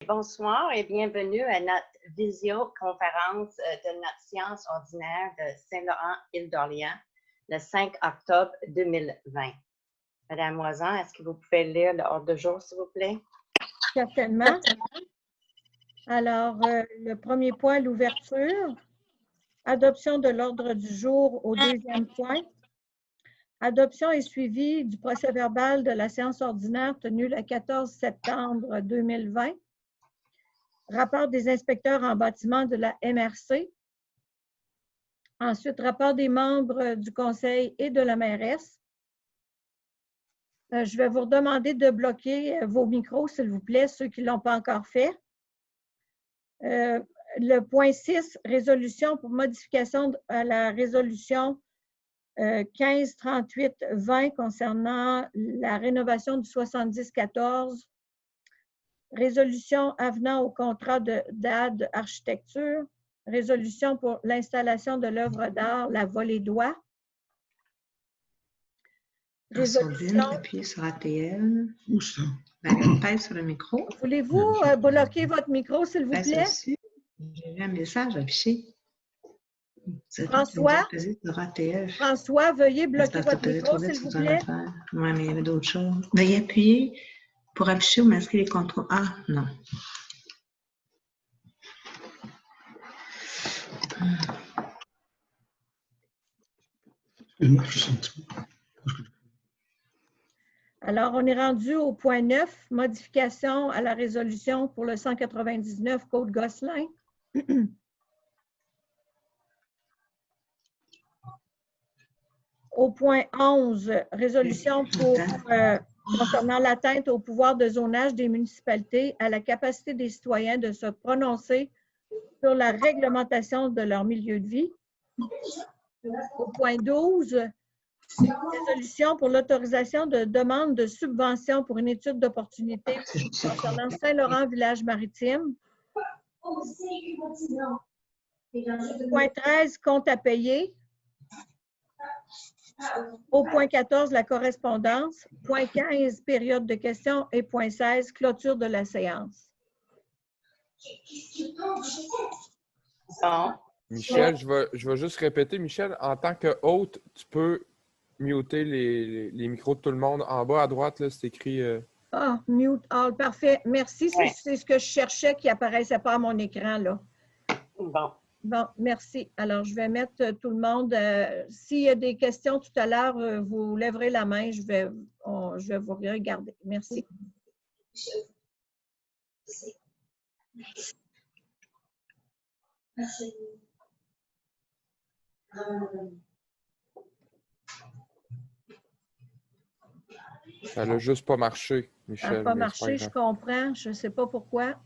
Bonsoir et bienvenue à notre visioconférence de notre séance ordinaire de Saint-Laurent-Île-d'Orléans le 5 octobre 2020. Madame Moisan, est-ce que vous pouvez lire l'ordre du jour, s'il vous plaît? Certainement. Alors, le premier point, l'ouverture. Adoption de l'ordre du jour au deuxième point. Adoption et suivi du procès-verbal de la séance ordinaire tenue le 14 septembre 2020. Rapport des inspecteurs en bâtiment de la MRC. Ensuite, rapport des membres du conseil et de la mairesse. Je vais vous demander de bloquer vos micros, s'il vous plaît, ceux qui ne l'ont pas encore fait. Le point 6, résolution pour modification à la résolution 15-38-20 concernant la rénovation du 70-14, résolution avenant au contrat d'AD Architecture, résolution pour l'installation de l'œuvre d'art La Volée d'Oie. Résolution. Appuyez sur ATL. Où ça? Pèse sur le micro. Voulez-vous bloquer votre micro, s'il vous plaît? J'ai vu un message affiché. François, veuillez bloquer votre micro, s'il vous plaît. Oui, mais il y avait d'autres choses. Veuillez appuyer pour afficher ou masquer les contrôles. Ah, non. Alors, on est rendu au point 9, modification à la résolution pour le 199 Côte-Gosselin. Au point 11, résolution concernant l'atteinte au pouvoir de zonage des municipalités à la capacité des citoyens de se prononcer sur la réglementation de leur milieu de vie. Au point 12, résolution pour l'autorisation de demande de subvention pour une étude d'opportunité concernant Saint-Laurent, village maritime. Point 13, compte à payer. Au point 14, la correspondance. Point 15, période de questions. Et point 16, clôture de la séance. Bon. Michel, je vais juste répéter. Michel, en tant que hôte, tu peux muter les micros de tout le monde. En bas à droite, c'est écrit... Ah, mute all, parfait. Merci, c'est ce que je cherchais qui n'apparaissait pas à mon écran, là. Bon. Bon, merci. Alors, je vais mettre tout le monde. S'il y a des questions tout à l'heure, vous lèverez la main. Je vais vous regarder. Merci. Ça n'a juste pas marché, Michel. Ça n'a pas marché, je comprends. Je ne sais pas pourquoi.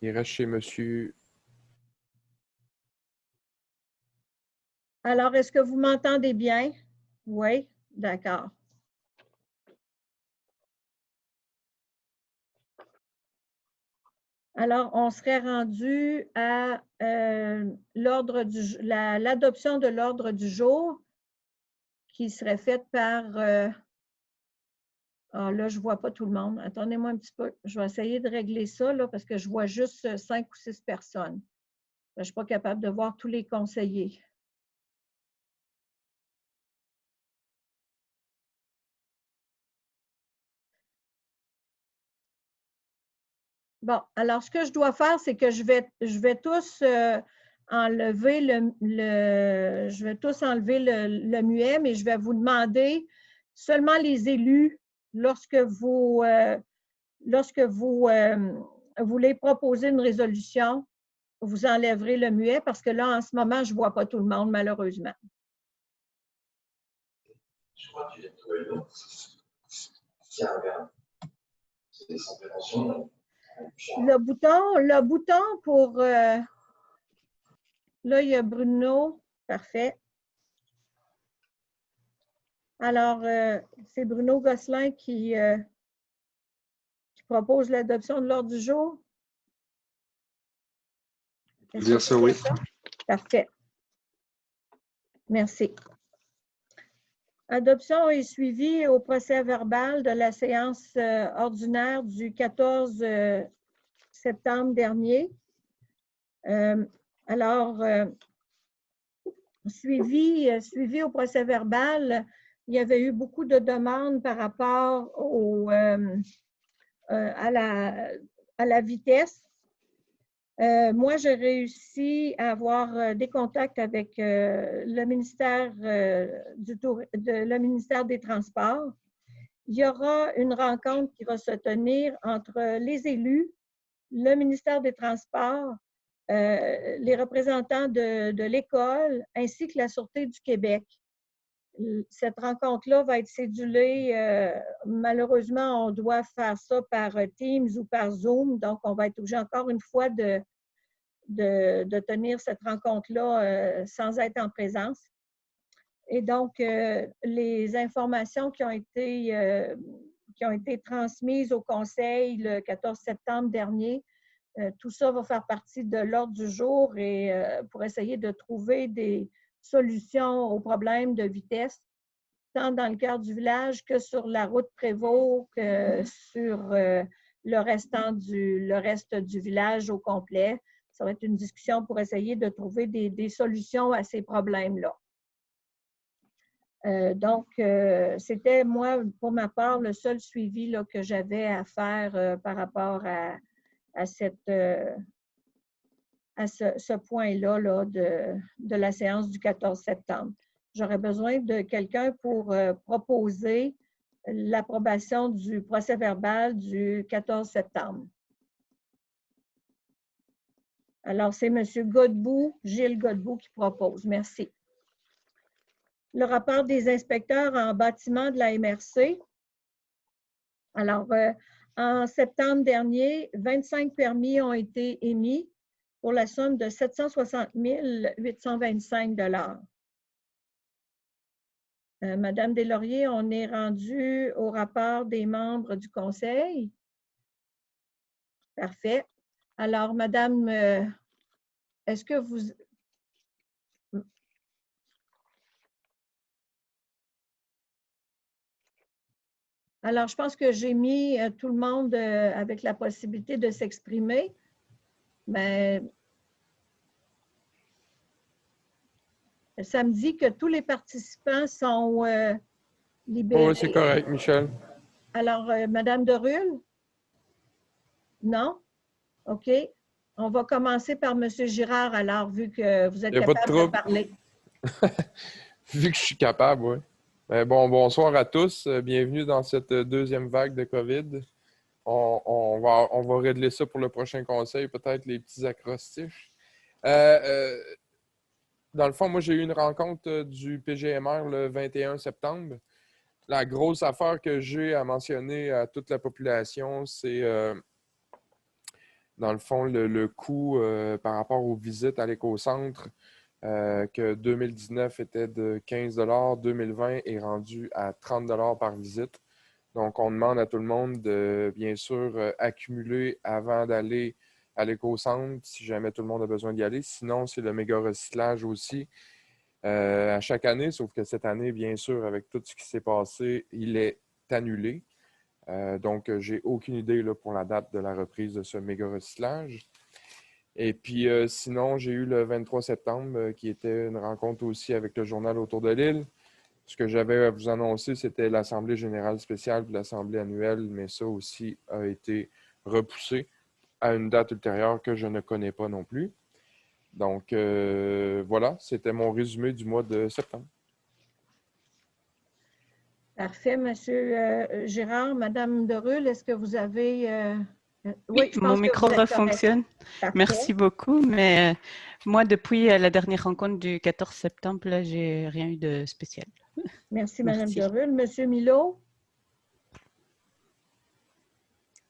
Il reste chez monsieur... Alors, est-ce que vous m'entendez bien? Oui, d'accord. Alors, on serait rendu à l'adoption de l'ordre du jour qui serait faite par... là, je ne vois pas tout le monde. Attendez-moi un petit peu. Je vais essayer de régler ça là, parce que je vois juste 5 ou 6 personnes. Je ne suis pas capable de voir tous les conseillers. Bon, alors ce que je dois faire, c'est que je vais tous enlever le muet, mais je vais vous demander seulement les élus lorsque vous voulez proposer une résolution, vous enlèverez le muet parce que là, en ce moment, je ne vois pas tout le monde, malheureusement. Je crois que tu viens de trouver le nom. Tiens, regarde. C'est sans prétention. Le bouton pour... là, il y a Bruno. Parfait. Alors, c'est Bruno Gosselin qui propose l'adoption de l'ordre du jour. Bien sûr, oui. Parfait. Merci. Adoption et suivi au procès verbal de la séance ordinaire du 14 septembre dernier. Suivi au procès-verbal, il y avait eu beaucoup de demandes par rapport à la vitesse. Moi, j'ai réussi à avoir des contacts avec le ministère le ministère des Transports. Il y aura une rencontre qui va se tenir entre les élus, le ministère des Transports, les représentants de l'école ainsi que la Sûreté du Québec. Cette rencontre-là va être cédulée. Malheureusement, on doit faire ça par Teams ou par Zoom, donc on va être obligé encore une fois de tenir cette rencontre-là sans être en présence. Et donc, les informations qui ont été transmises au Conseil le 14 septembre dernier, tout ça va faire partie de l'ordre du jour et pour essayer de trouver des solutions aux problèmes de vitesse, tant dans le cœur du village que sur la route Prévost, que sur le reste du village au complet. Ça va être une discussion pour essayer de trouver des solutions à ces problèmes-là. Donc, c'était, moi, pour ma part, le seul suivi là, que j'avais à faire par rapport à ce point-là là, de la séance du 14 septembre. J'aurais besoin de quelqu'un pour proposer l'approbation du procès-verbal du 14 septembre. Alors, c'est M. Godbout, Gilles Godbout, qui propose. Merci. Le rapport des inspecteurs en bâtiment de la MRC. Alors, en septembre dernier, 25 permis ont été émis pour la somme de 760 825 $. Madame Deslauriers, on est rendu au rapport des membres du Conseil. Parfait. Alors, Madame, est-ce que vous... Alors, je pense que j'ai mis tout le monde avec la possibilité de s'exprimer. Mais ça me dit que tous les participants sont libérés. Oui, c'est correct, Michel. Alors, Madame Derulle? Non? OK. On va commencer par M. Girard, alors, vu que vous êtes capable de parler. Vu que je suis capable, oui. Bon, bonsoir à tous. Bienvenue dans cette deuxième vague de COVID. On va régler ça pour le prochain conseil, peut-être les petits acrostiches. Dans le fond, moi, j'ai eu une rencontre du PGMR le 21 septembre. La grosse affaire que j'ai à mentionner à toute la population, c'est, dans le fond, le coût par rapport aux visites à l'écocentre, que 2019 était de 15 $, 2020 est rendu à 30 $ par visite. Donc, on demande à tout le monde de, bien sûr, accumuler avant d'aller à l'écocentre, si jamais tout le monde a besoin d'y aller. Sinon, c'est le méga recyclage aussi à chaque année, sauf que cette année, bien sûr, avec tout ce qui s'est passé, il est annulé. Donc, j'ai aucune idée là, pour la date de la reprise de ce méga recyclage. Et puis, sinon, j'ai eu le 23 septembre, qui était une rencontre aussi avec le journal Autour de l'île. Ce que j'avais à vous annoncer, c'était l'Assemblée générale spéciale et l'Assemblée annuelle, mais ça aussi a été repoussé à une date ultérieure que je ne connais pas non plus. Donc, voilà, c'était mon résumé du mois de septembre. Parfait, M. Girard. Madame Derulle, est-ce que vous avez... Oui, mon micro refonctionne. Merci beaucoup. Mais moi, depuis la dernière rencontre du 14 septembre, je n'ai rien eu de spécial. Merci, Madame Derulle. Monsieur Milot?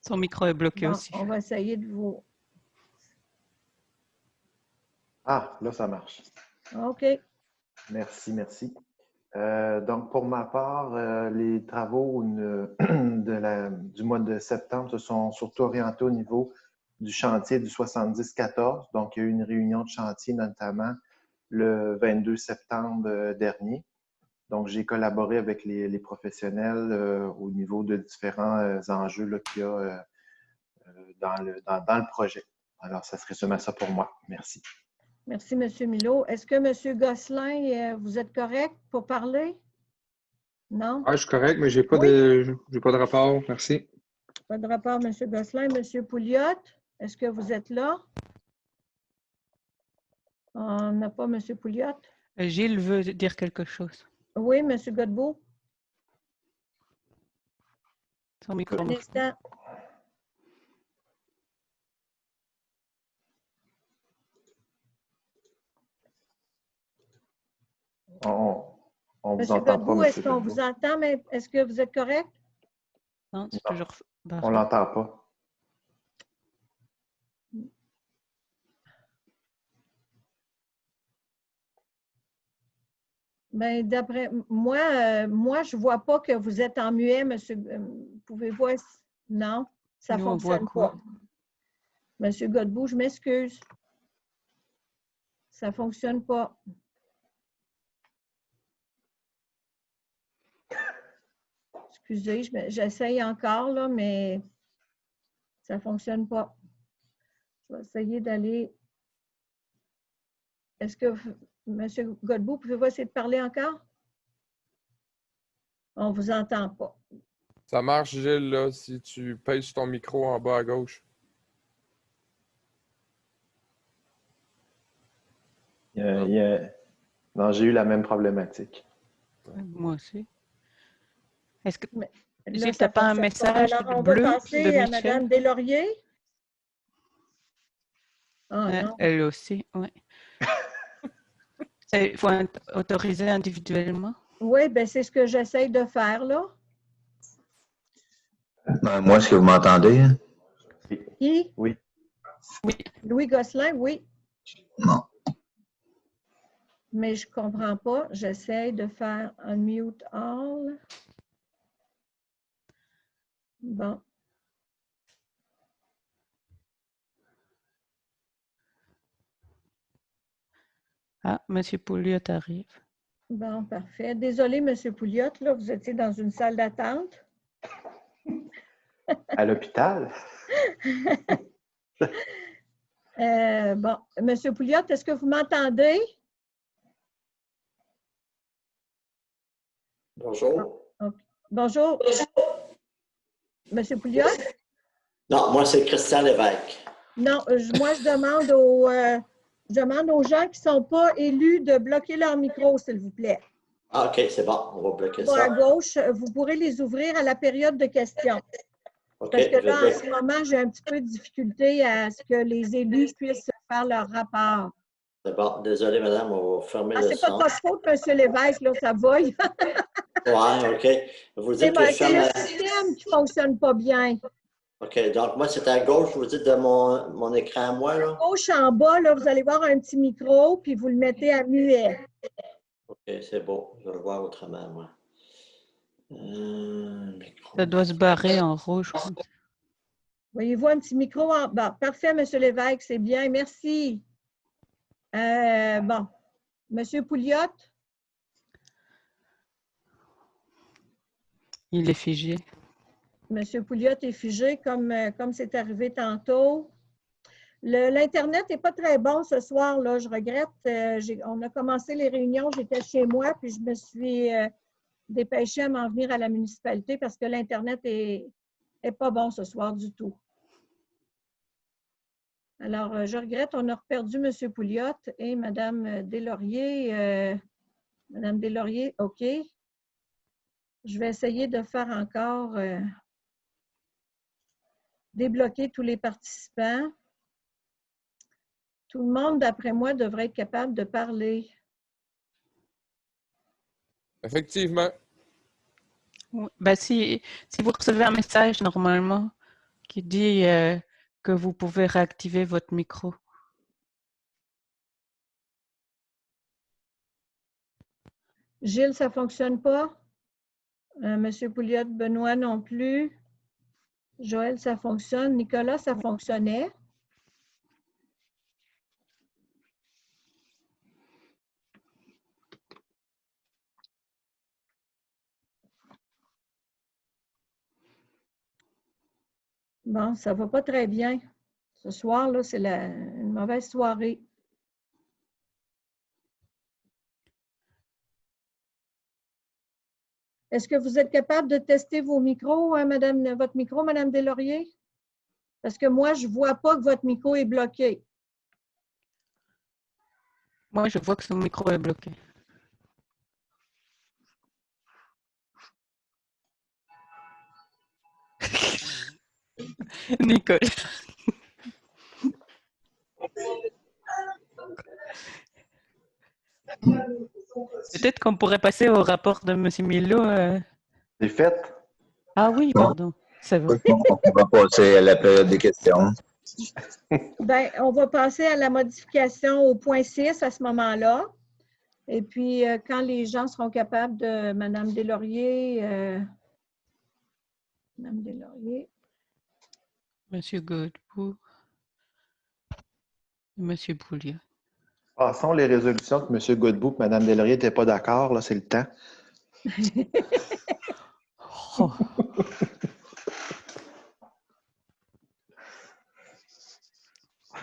Son micro est bloqué aussi. On va essayer de vous... Ah, là, ça marche. OK. Merci, merci. Donc, pour ma part, les travaux du mois de septembre se sont surtout orientés au niveau du chantier du 70-14. Donc, il y a eu une réunion de chantier, notamment le 22 septembre dernier. Donc, j'ai collaboré avec les professionnels au niveau de différents enjeux qu'il y a dans le projet. Alors, ça serait seulement ça pour moi. Merci. Merci, M. Milot. Est-ce que M. Gosselin, vous êtes correct pour parler? Non? Ah, je suis correct, mais j'ai pas Oui. j'ai pas de rapport. Merci. Pas de rapport, M. Gosselin. M. Pouliot, est-ce que vous êtes là? On n'a pas M. Pouliot. Gilles veut dire quelque chose. Oui, M. Godbout. Son micro. Un instant. On vous Monsieur entend Godbout, pas, est-ce qu'on vous entend, mais est-ce que vous êtes correct? Non, c'est toujours barré. On l'entend pas. Ben, d'après moi, je ne vois pas que vous êtes en muet, monsieur. Pouvez-vous... Non, ça ne Nous, on voit fonctionne quoi? pas. Monsieur Godbout, je m'excuse. Ça ne fonctionne pas. Excusez, j'essaye encore, là, mais ça ne fonctionne pas. Je vais essayer d'aller... Est-ce que, M. Godbout, pouvez-vous essayer de parler encore? On ne vous entend pas. Ça marche, Gilles, là, si tu pèses sur ton micro en bas à gauche. Non, j'ai eu la même problématique. Moi aussi. Est-ce que Là, Gilles, tu ça n'as pas un fonctionne message Alors, on bleu va de passer à Michel? Mme Deslauriers. Ah non. Elle aussi, oui. Il faut autoriser individuellement. Oui, bien, c'est ce que j'essaye de faire, là. Moi, est-ce que vous m'entendez? Qui? Oui. Oui. Louis Gosselin, oui. Non. Mais je ne comprends pas. J'essaye de faire unmute all. Bon. Ah, M. Pouliot arrive. Bon, parfait. Désolé, M. Pouliot, là, vous étiez dans une salle d'attente. À l'hôpital? Bon, M. Pouliot, est-ce que vous m'entendez? Bonjour. Okay. Bonjour. M. Pouliot? Non, moi, c'est Christian Lévesque. Non, moi, je demande aux gens qui ne sont pas élus de bloquer leur micro, s'il vous plaît. Ah, OK, c'est bon. On va bloquer Bon, ça. à gauche, vous pourrez les ouvrir à la période de questions. OK, Parce que là, en ce moment, j'ai un petit peu de difficulté à ce que les élus puissent faire leur rapport. C'est bon. Désolé, madame, on va fermer le C'est pas son. de votre faute, M. Lévesque, là, ça va. Oui, OK. Vous dites que je C'est ferme le système qui ne fonctionne pas bien. OK, donc moi, c'est à gauche, vous dites de mon écran à moi, là? À gauche, en bas, là, vous allez voir un petit micro, puis vous le mettez à muet. OK, c'est beau. Je vais le voir autrement, moi. Ça doit se barrer en rouge. Voyez-vous un petit micro en bas. Parfait, M. Lévesque, c'est bien. Merci. Bon. M. Pouliot? Il est figé. M. Pouliot est figé comme c'est arrivé tantôt. L'Internet n'est pas très bon ce soir, là. Je regrette. On a commencé les réunions, j'étais chez moi, puis je me suis dépêchée à m'en venir à la municipalité parce que l'Internet n'est pas bon ce soir du tout. Alors, je regrette, on a perdu M. Pouliot et Mme Deslauriers. Mme Deslauriers, OK. Je vais essayer de faire encore débloquer tous les participants. Tout le monde, d'après moi, devrait être capable de parler. Effectivement. Oui. Ben, si vous recevez un message normalement qui dit que vous pouvez réactiver votre micro. Gilles, ça ne fonctionne pas? Monsieur Pouliot, Benoît non plus. Joël, ça fonctionne. Nicolas, ça fonctionnait. Bon, ça ne va pas très bien. Ce soir, là, c'est une mauvaise soirée. Est-ce que vous êtes capable de tester vos micros, votre micro, Mme Deslauriers? Parce que moi, je ne vois pas que votre micro est bloqué. Moi, je vois que son micro est bloqué. Nicole. Peut-être qu'on pourrait passer au rapport de M. Milo. C'est fait. Ah oui, pardon. Ça va. On va passer à la période des questions. Bien, on va passer à la modification au point 6 à ce moment-là. Et puis, quand les gens seront capables de Mme Deslauriers, Mme Deslauriers. M. Godbout. M. Boulier. Passons les résolutions que M. Godbout et Mme Deslauriers n'étaient pas d'accord. Là, c'est le temps. Oh.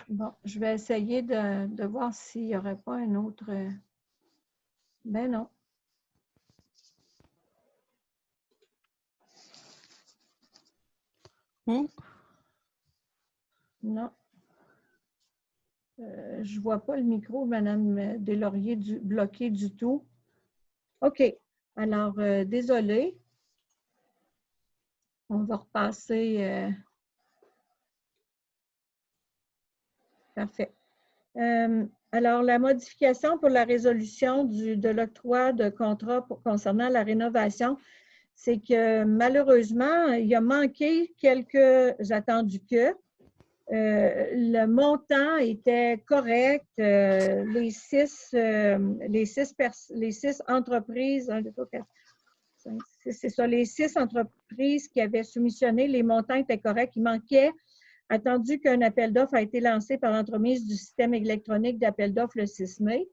Bon, je vais essayer de voir s'il n'y aurait pas un autre. Ben non. Où? Non. Je ne vois pas le micro, Mme Deslauriers, bloqué du tout. OK. Alors, désolé. On va repasser. Parfait. Alors, la modification pour la résolution de l'octroi de contrat concernant la rénovation, c'est que malheureusement, il a manqué quelques attendus que. Le montant était correct. Les six entreprises, 1, 2, 3, 4, 5, 6, c'est ça, les 6 entreprises qui avaient soumissionné, les montants étaient corrects. Il manquait, attendu qu'un appel d'offres a été lancé par l'entremise du système électronique d'appel d'offres le 6 mai,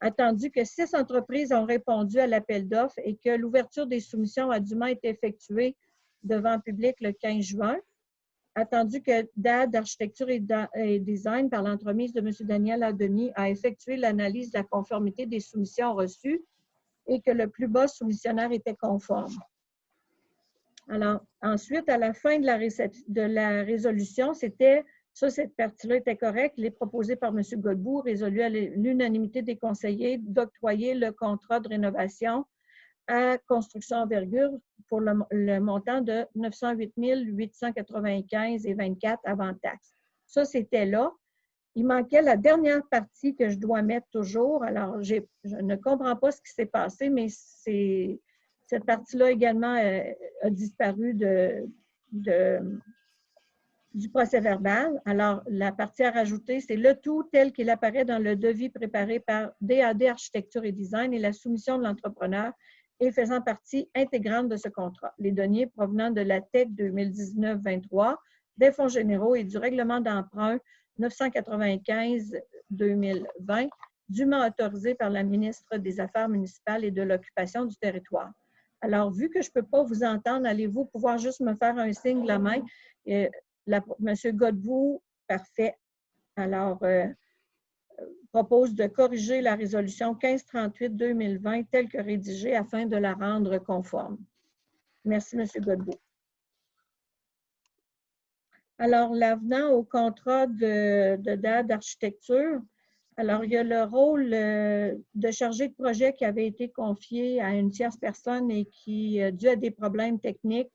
attendu que 6 entreprises ont répondu à l'appel d'offres et que l'ouverture des soumissions a dûment été effectuée devant le public le 15 juin. Attendu que DAD, Architecture et Design, par l'entremise de M. Daniel Adeny, a effectué l'analyse de la conformité des soumissions reçues et que le plus bas soumissionnaire était conforme. Alors, ensuite, à la fin de la résolution, c'était, ça, cette partie-là était correcte, il est proposé par M. Godbout, résolu à l'unanimité des conseillers d'octroyer le contrat de rénovation à construction envergure pour le montant de 908 895,24 avant taxe. Ça, c'était là. Il manquait la dernière partie que je dois mettre toujours. Alors, je ne comprends pas ce qui s'est passé, mais cette partie-là également a disparu du procès-verbal. Alors, la partie à rajouter, c'est le tout tel qu'il apparaît dans le devis préparé par DAD Architecture et Design et la soumission de l'entrepreneur et faisant partie intégrante de ce contrat. Les données provenant de la TEC 2019-23, des fonds généraux et du règlement d'emprunt 995-2020, dûment autorisé par la ministre des Affaires municipales et de l'occupation du territoire. Alors, vu que je ne peux pas vous entendre, allez-vous pouvoir juste me faire un signe de la main? M. Godbout, parfait. Alors, propose de corriger la résolution 1538-2020 telle que rédigée afin de la rendre conforme. Merci, M. Godbout. Alors, l'avenant au contrat de DAD d'architecture, alors il y a le rôle de chargé de projet qui avait été confié à une tierce personne et qui, dû à des problèmes techniques,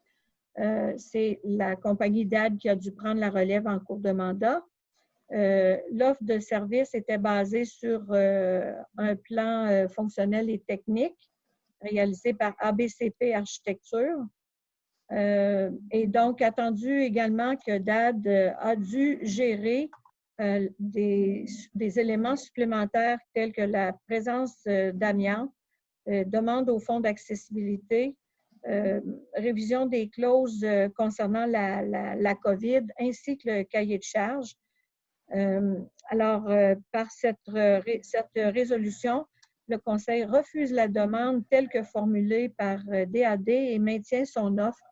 c'est la compagnie DAD qui a dû prendre la relève en cours de mandat. L'offre de service était basée sur un plan fonctionnel et technique réalisé par ABCP Architecture. Et donc, attendu également que DAD a dû gérer des éléments supplémentaires tels que la présence d'amiante, demande au fonds d'accessibilité, révision des clauses concernant la COVID, ainsi que le cahier de charges. Par cette résolution, le Conseil refuse la demande telle que formulée par DAD et maintient son offre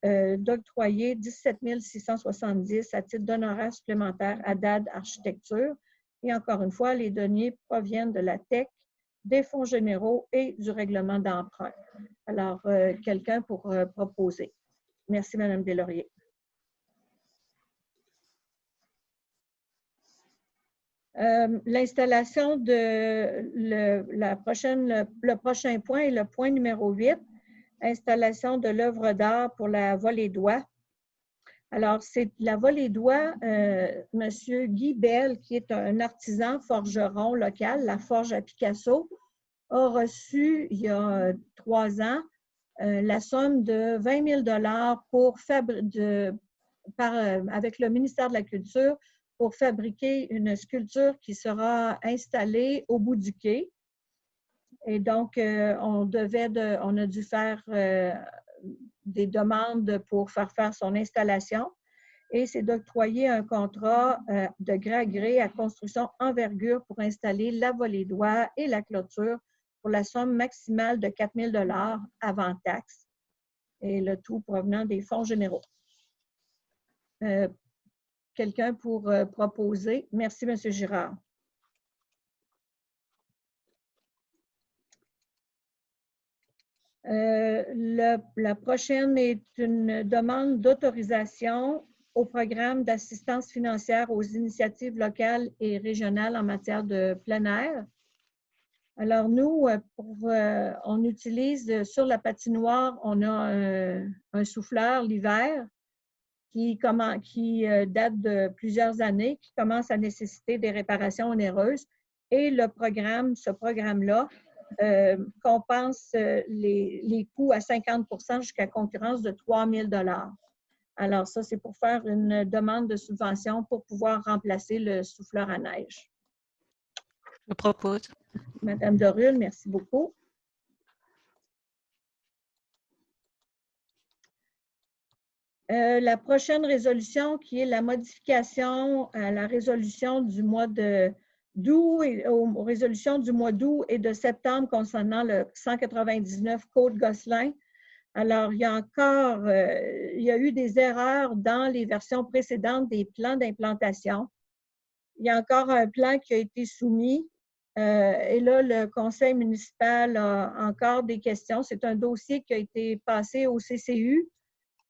d'octroyer 17 670 à titre d'honoraires supplémentaires à DAD Architecture. Et encore une fois, les deniers proviennent de la TEC, des fonds généraux et du règlement d'emprunt. Alors, quelqu'un pour proposer. Merci, Mme Deslauriers. L'installation de le prochain point est le point numéro 8, installation de l'œuvre d'art pour la volée d'oie. Alors, c'est la volée d'oie, M. Guy Bell, qui est un artisan forgeron local, la forge à Picasso, a reçu il y a 3 ans la somme de 20 000 pour avec le ministère de la Culture pour fabriquer une sculpture qui sera installée au bout du quai. Et donc, on a dû faire des demandes pour faire son installation et c'est d'octroyer un contrat de gré à gré à construction envergure pour installer la volée d'oie et la clôture pour la somme maximale de 4 000 avant taxe et le tout provenant des fonds généraux. Quelqu'un pour proposer? Merci, M. Girard. La prochaine est une demande d'autorisation au programme d'assistance financière aux initiatives locales et régionales en matière de plein air. Alors, nous, on utilise sur la patinoire, on a un souffleur l'hiver qui date de plusieurs années, qui commence à nécessiter des réparations onéreuses. Et ce programme-là compense les coûts à 50 % jusqu'à concurrence de 3 000 $. Alors, ça, c'est pour faire une demande de subvention pour pouvoir remplacer le souffleur à neige. Je propose. Madame Dorul, merci beaucoup. La prochaine résolution, qui est la modification à la résolution du mois d'août et aux résolutions du mois d'août et de septembre concernant le 199 Côte-Gosselin. Alors, il y a eu des erreurs dans les versions précédentes des plans d'implantation. Il y a encore un plan qui a été soumis et là, le conseil municipal a encore des questions. C'est un dossier qui a été passé au CCU.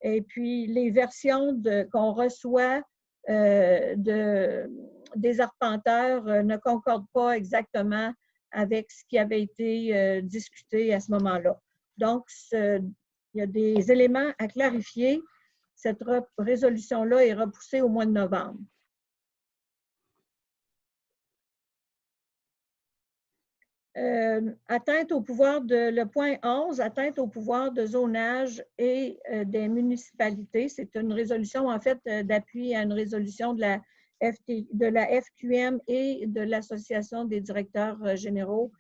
Et puis, les versions qu'on reçoit des arpenteurs ne concordent pas exactement avec ce qui avait été discuté à ce moment-là. Donc, il y a des éléments à clarifier. Cette résolution-là est repoussée au mois de novembre. Atteinte au pouvoir le point 11, atteinte au pouvoir de zonage et des municipalités. C'est une résolution, en fait, d'appui à une résolution de la FQM et de l'Association des directeurs généraux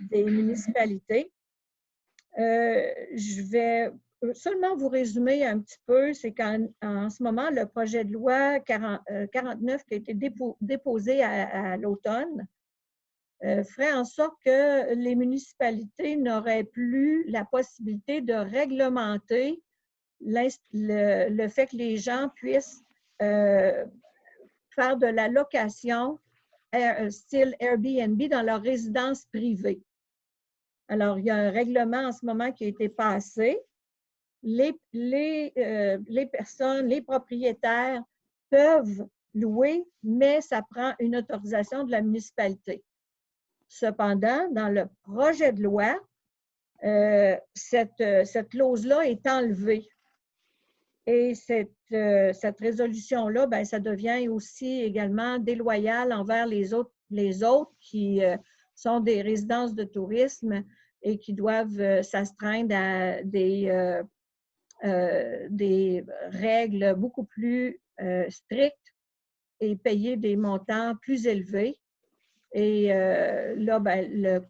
des municipalités. Je vais seulement vous résumer un petit peu, c'est qu'en ce moment, le projet de loi 49 qui a été déposé à l'automne, ferait en sorte que les municipalités n'auraient plus la possibilité de réglementer le fait que les gens puissent faire de la location style Airbnb dans leur résidence privée. Alors, il y a un règlement en ce moment qui a été passé. Les personnes, les propriétaires peuvent louer, mais ça prend une autorisation de la municipalité. Cependant, dans le projet de loi, cette clause-là est enlevée. Et cette résolution-là, bien, ça devient aussi également déloyal envers les autres qui sont des résidences de tourisme et qui doivent s'astreindre à des règles beaucoup plus strictes et payer des montants plus élevés. Et là, ben,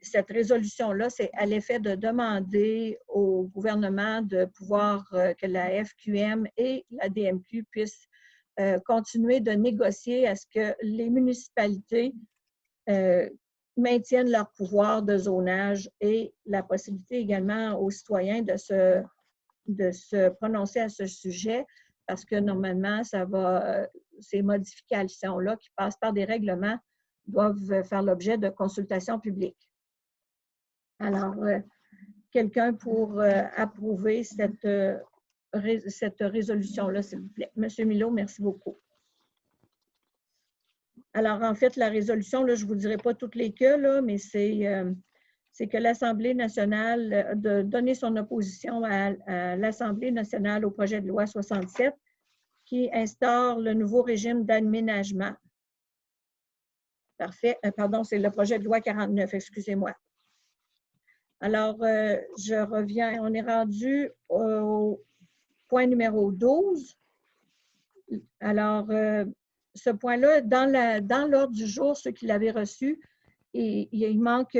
cette résolution-là, c'est à l'effet de demander au gouvernement de pouvoir que la FQM et la DMQ puissent continuer de négocier à ce que les municipalités maintiennent leur pouvoir de zonage et la possibilité également aux citoyens de se de se prononcer à ce sujet parce que normalement, ces modifications-là qui passent par des règlements doivent faire l'objet de consultations publiques. Alors, quelqu'un pour approuver cette résolution-là, s'il vous plaît. Monsieur Milot, merci beaucoup. Alors, en fait, la résolution, là, je ne vous dirai pas toutes les que, là, mais c'est que l'Assemblée nationale, de donner son opposition à l'Assemblée nationale au projet de loi 67 qui instaure le nouveau régime d'aménagement. Parfait. Pardon, c'est le projet de loi 49, excusez-moi. Alors, je reviens, on est rendu au point numéro 12. Alors, ce point-là, dans l'ordre du jour, ceux qui l'avaient reçu, il manque,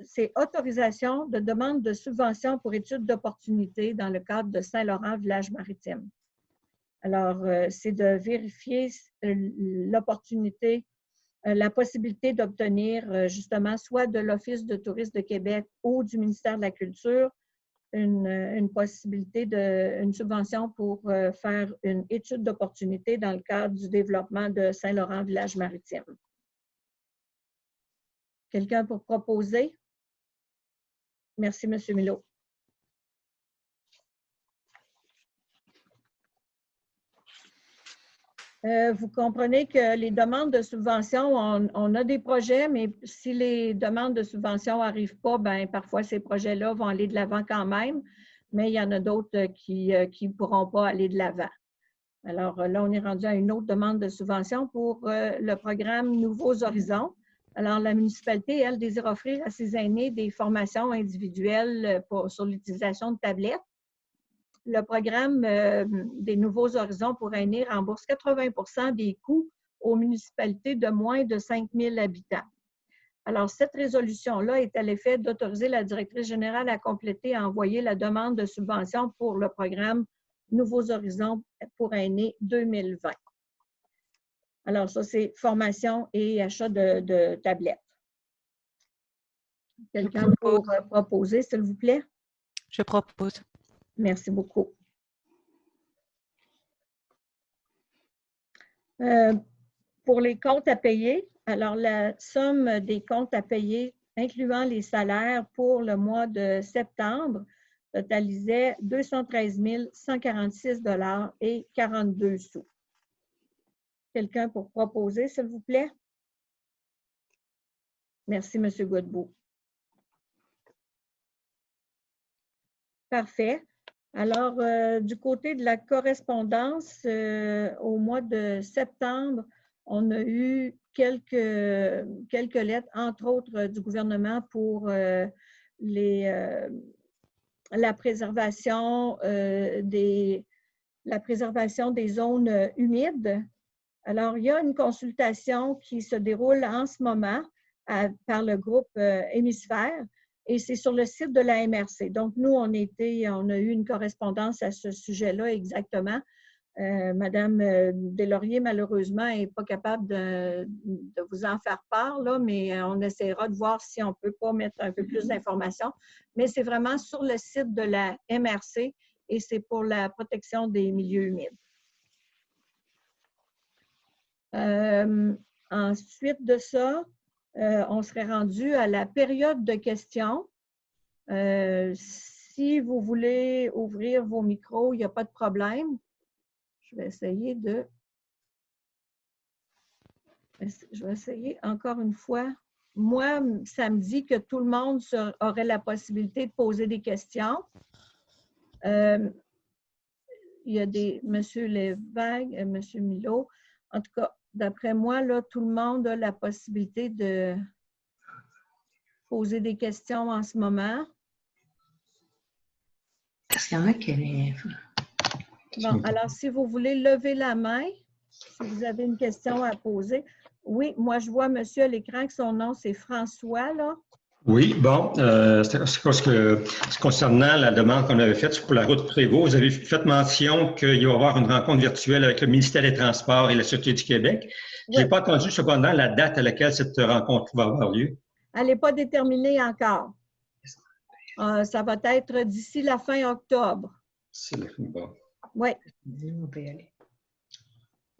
c'est autorisation de demande de subvention pour études d'opportunité dans le cadre de Saint-Laurent, village maritime. Alors, c'est de vérifier l'opportunité, la possibilité d'obtenir justement soit de l'Office de tourisme de Québec ou du ministère de la Culture une possibilité une subvention pour faire une étude d'opportunité dans le cadre du développement de Saint-Laurent, village maritime. Quelqu'un pour proposer? Merci, M. Milot. Vous comprenez que les demandes de subvention, on a des projets, mais si les demandes de subvention n'arrivent pas, bien, parfois ces projets-là vont aller de l'avant quand même, mais il y en a d'autres qui ne pourront pas aller de l'avant. Alors là, on est rendu à une autre demande de subvention pour le programme Nouveaux Horizons. Alors, la municipalité, elle, désire offrir à ses aînés des formations individuelles sur l'utilisation de tablettes. Le programme des Nouveaux Horizons pour aînés rembourse 80% des coûts aux municipalités de moins de 5 000 habitants. Alors, cette résolution-là est à l'effet d'autoriser la directrice générale à compléter et à envoyer la demande de subvention pour le programme Nouveaux Horizons pour aînés 2020. Alors, ça, c'est formation et achat de tablettes. Quelqu'un pour proposer, s'il vous plaît? Je propose. Merci beaucoup. Pour les comptes à payer, alors la somme des comptes à payer, incluant les salaires pour le mois de septembre, totalisait 213 146 et 42 sous. Quelqu'un pour proposer, s'il vous plaît? Merci, M. Godbout. Parfait. Alors, du côté de la correspondance, au mois de septembre, on a eu quelques lettres, entre autres du gouvernement pour la préservation des zones humides. Alors, il y a une consultation qui se déroule en ce moment par le groupe Hémisphère. Et c'est sur le site de la MRC. Donc, nous, on a eu une correspondance à ce sujet-là exactement. Madame Deslauriers, malheureusement, n'est pas capable de vous en faire part, là, mais on essaiera de voir si on ne peut pas mettre un peu plus d'informations. Mais c'est vraiment sur le site de la MRC et c'est pour la protection des milieux humides. Ensuite de ça, on serait rendu à la période de questions. Si vous voulez ouvrir vos micros, il n'y a pas de problème. Je vais essayer encore une fois. Moi, ça me dit que tout le monde aurait la possibilité de poser des questions. Il y a M. Lévesque, M. Milot. En tout cas, d'après moi, là, tout le monde a la possibilité de poser des questions en ce moment. Est-ce qu'il y en a qui lèvent? Bon, alors, si vous voulez lever la main, si vous avez une question à poser. Oui, moi, je vois monsieur à l'écran que son nom, c'est François, là. Oui, bon, concernant la demande qu'on avait faite pour la route Prévost, vous avez fait mention qu'il va y avoir une rencontre virtuelle avec le ministère des Transports et la Sûreté du Québec. Oui. Je n'ai pas entendu cependant la date à laquelle cette rencontre va avoir lieu. Elle n'est pas déterminée encore. Ça va être d'ici la fin octobre. C'est bon. Oui. On peut y aller.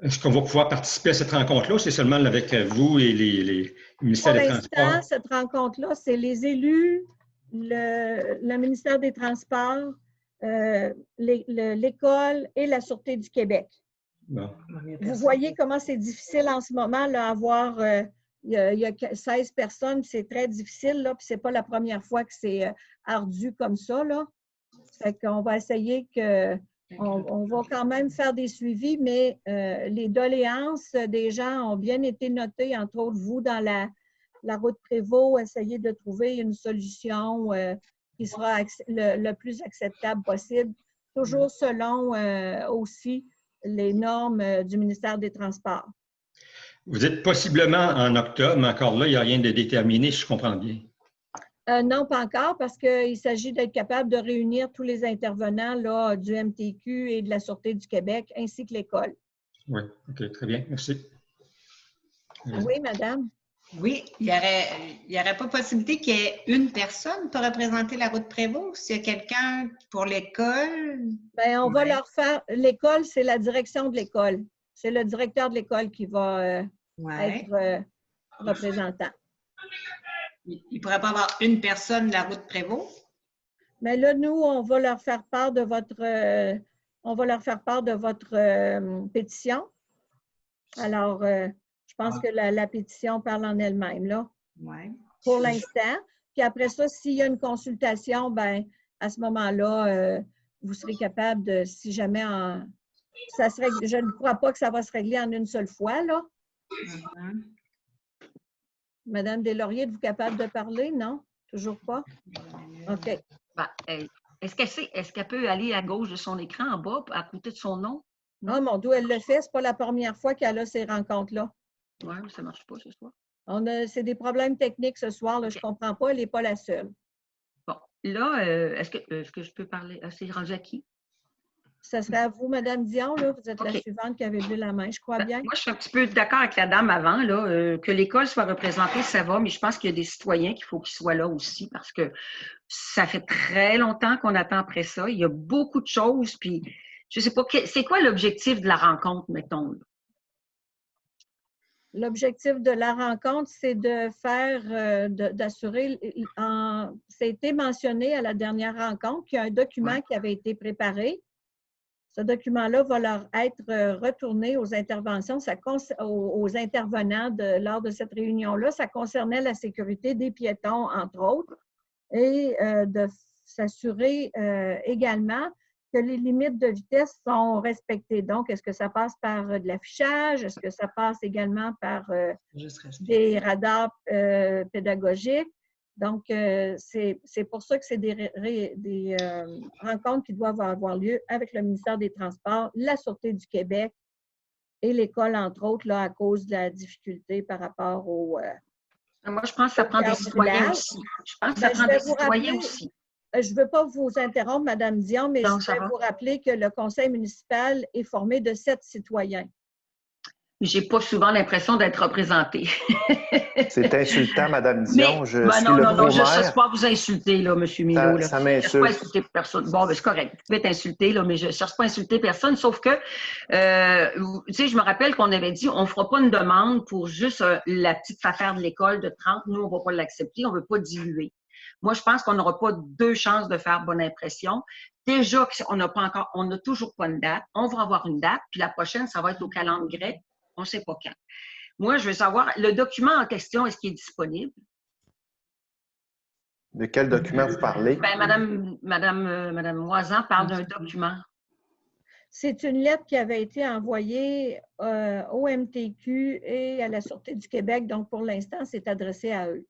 Est-ce qu'on va pouvoir participer à cette rencontre-là ou c'est seulement avec vous et les ministères des Transports? Pour l'instant, cette rencontre-là, c'est les élus, le ministère des Transports, l'école et la Sûreté du Québec. Bon. Vous voyez comment c'est difficile en ce moment, là, avoir... il y a 16 personnes, c'est très difficile, là, puis c'est pas la première fois que c'est ardu comme ça, là. Fait qu'on va essayer que... On va quand même faire des suivis, mais les doléances des gens ont bien été notées, entre autres vous, dans la route Prévost, essayer de trouver une solution qui sera le plus acceptable possible, toujours selon aussi les normes du ministère des Transports. Vous dites possiblement en octobre, mais encore là, il n'y a rien de déterminé, si je comprends bien. Non, pas encore, parce qu'il s'agit d'être capable de réunir tous les intervenants là, du MTQ et de la Sûreté du Québec, ainsi que l'école. Oui, OK, très bien, merci. Oui, madame. Oui, il n'y aurait pas possibilité qu'il y ait une personne pour représenter la route Prévost? S'il y a quelqu'un pour l'école? Bien, on va leur faire... L'école, c'est la direction de l'école. C'est le directeur de l'école qui va être représentant. Il ne pourrait pas avoir une personne de la route Prévost? Mais là, nous, on va leur faire part de votre pétition. Alors, je pense que la pétition parle en elle-même, là. Oui. Pour l'instant. Puis après ça, s'il y a une consultation, ben à ce moment-là, vous serez capable de, si jamais je ne crois pas que ça va se régler en une seule fois, là. Madame Deslauriers, êtes-vous capable de parler? Non? Toujours pas? OK. Est-ce qu'elle peut aller à gauche de son écran, en bas, à côté de son nom? Ah, mon Dieu, elle le fait. Ce n'est pas la première fois qu'elle a ces rencontres-là. Oui, mais ça ne marche pas ce soir. C'est des problèmes techniques ce soir. Là, je ne comprends pas. Elle n'est pas la seule. Bon. Là, est-ce que je peux parler? C'est rendu à qui? Ça serait à vous, Mme Dion. Là. Vous êtes la suivante qui avait levé la main, je crois bien. Moi, je suis un petit peu d'accord avec la dame avant, là, que l'école soit représentée, ça va, mais je pense qu'il y a des citoyens qu'il faut qu'ils soient là aussi parce que ça fait très longtemps qu'on attend après ça. Il y a beaucoup de choses, puis je ne sais pas, c'est quoi l'objectif de la rencontre, mettons? L'objectif de la rencontre, c'est de faire, d'assurer, ça a été mentionné à la dernière rencontre qu'il y a un document qui avait été préparé. Ce document-là va leur être retourné aux interventions, aux intervenants lors de cette réunion-là. Ça concernait la sécurité des piétons, entre autres, et de s'assurer également que les limites de vitesse sont respectées. Donc, est-ce que ça passe par de l'affichage? Est-ce que ça passe également par des radars pédagogiques? Donc, c'est pour ça que c'est des rencontres qui doivent avoir lieu avec le ministère des Transports, la Sûreté du Québec et l'école, entre autres, là, à cause de la difficulté par rapport au... Moi, je pense que ça prend des citoyens aussi. Je pense que ça prend des citoyens aussi. Je ne veux pas vous interrompre, Mme Dion, mais je vais vous rappeler que le conseil municipal est formé de 7 citoyens. J'ai pas souvent l'impression d'être représentée. C'est insultant, Mme Dion. Non, je ne cherche pas à vous insulter, là, M. Milo. Ça Je m'insulte. ne cherche pas à insulter personne. Bon, ben, c'est correct. Vous pouvez être insulté, là, mais je ne cherche pas à insulter personne, sauf que, tu sais, je me rappelle qu'on avait dit, on ne fera pas une demande pour juste la petite affaire de l'école de 30. Nous, on ne va pas l'accepter. On ne veut pas diluer. Moi, je pense qu'on n'aura pas 2 chances de faire bonne impression. Déjà, on n'a toujours pas une date. On va avoir une date, puis la prochaine, ça va être au calendrier grec. On ne sait pas quand. Moi, je veux savoir, le document en question, est-ce qu'il est disponible? De quel document vous parlez? Bien, Madame Moisan parle d'un document. C'est une lettre qui avait été envoyée au MTQ et à la Sûreté du Québec. Donc, pour l'instant, c'est adressé à eux.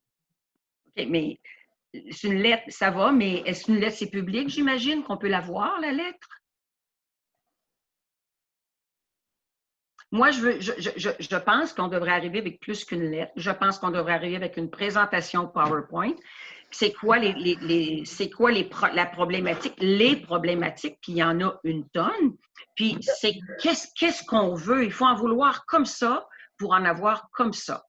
OK, mais c'est une lettre, ça va, mais est-ce qu'une lettre, c'est public, j'imagine, qu'on peut la voir, la lettre? Moi, je pense qu'on devrait arriver avec plus qu'une lettre. Je pense qu'on devrait arriver avec une présentation PowerPoint. C'est quoi la problématique? Les problématiques, puis il y en a une tonne. Puis c'est qu'est-ce qu'on veut? Il faut en vouloir comme ça pour en avoir comme ça.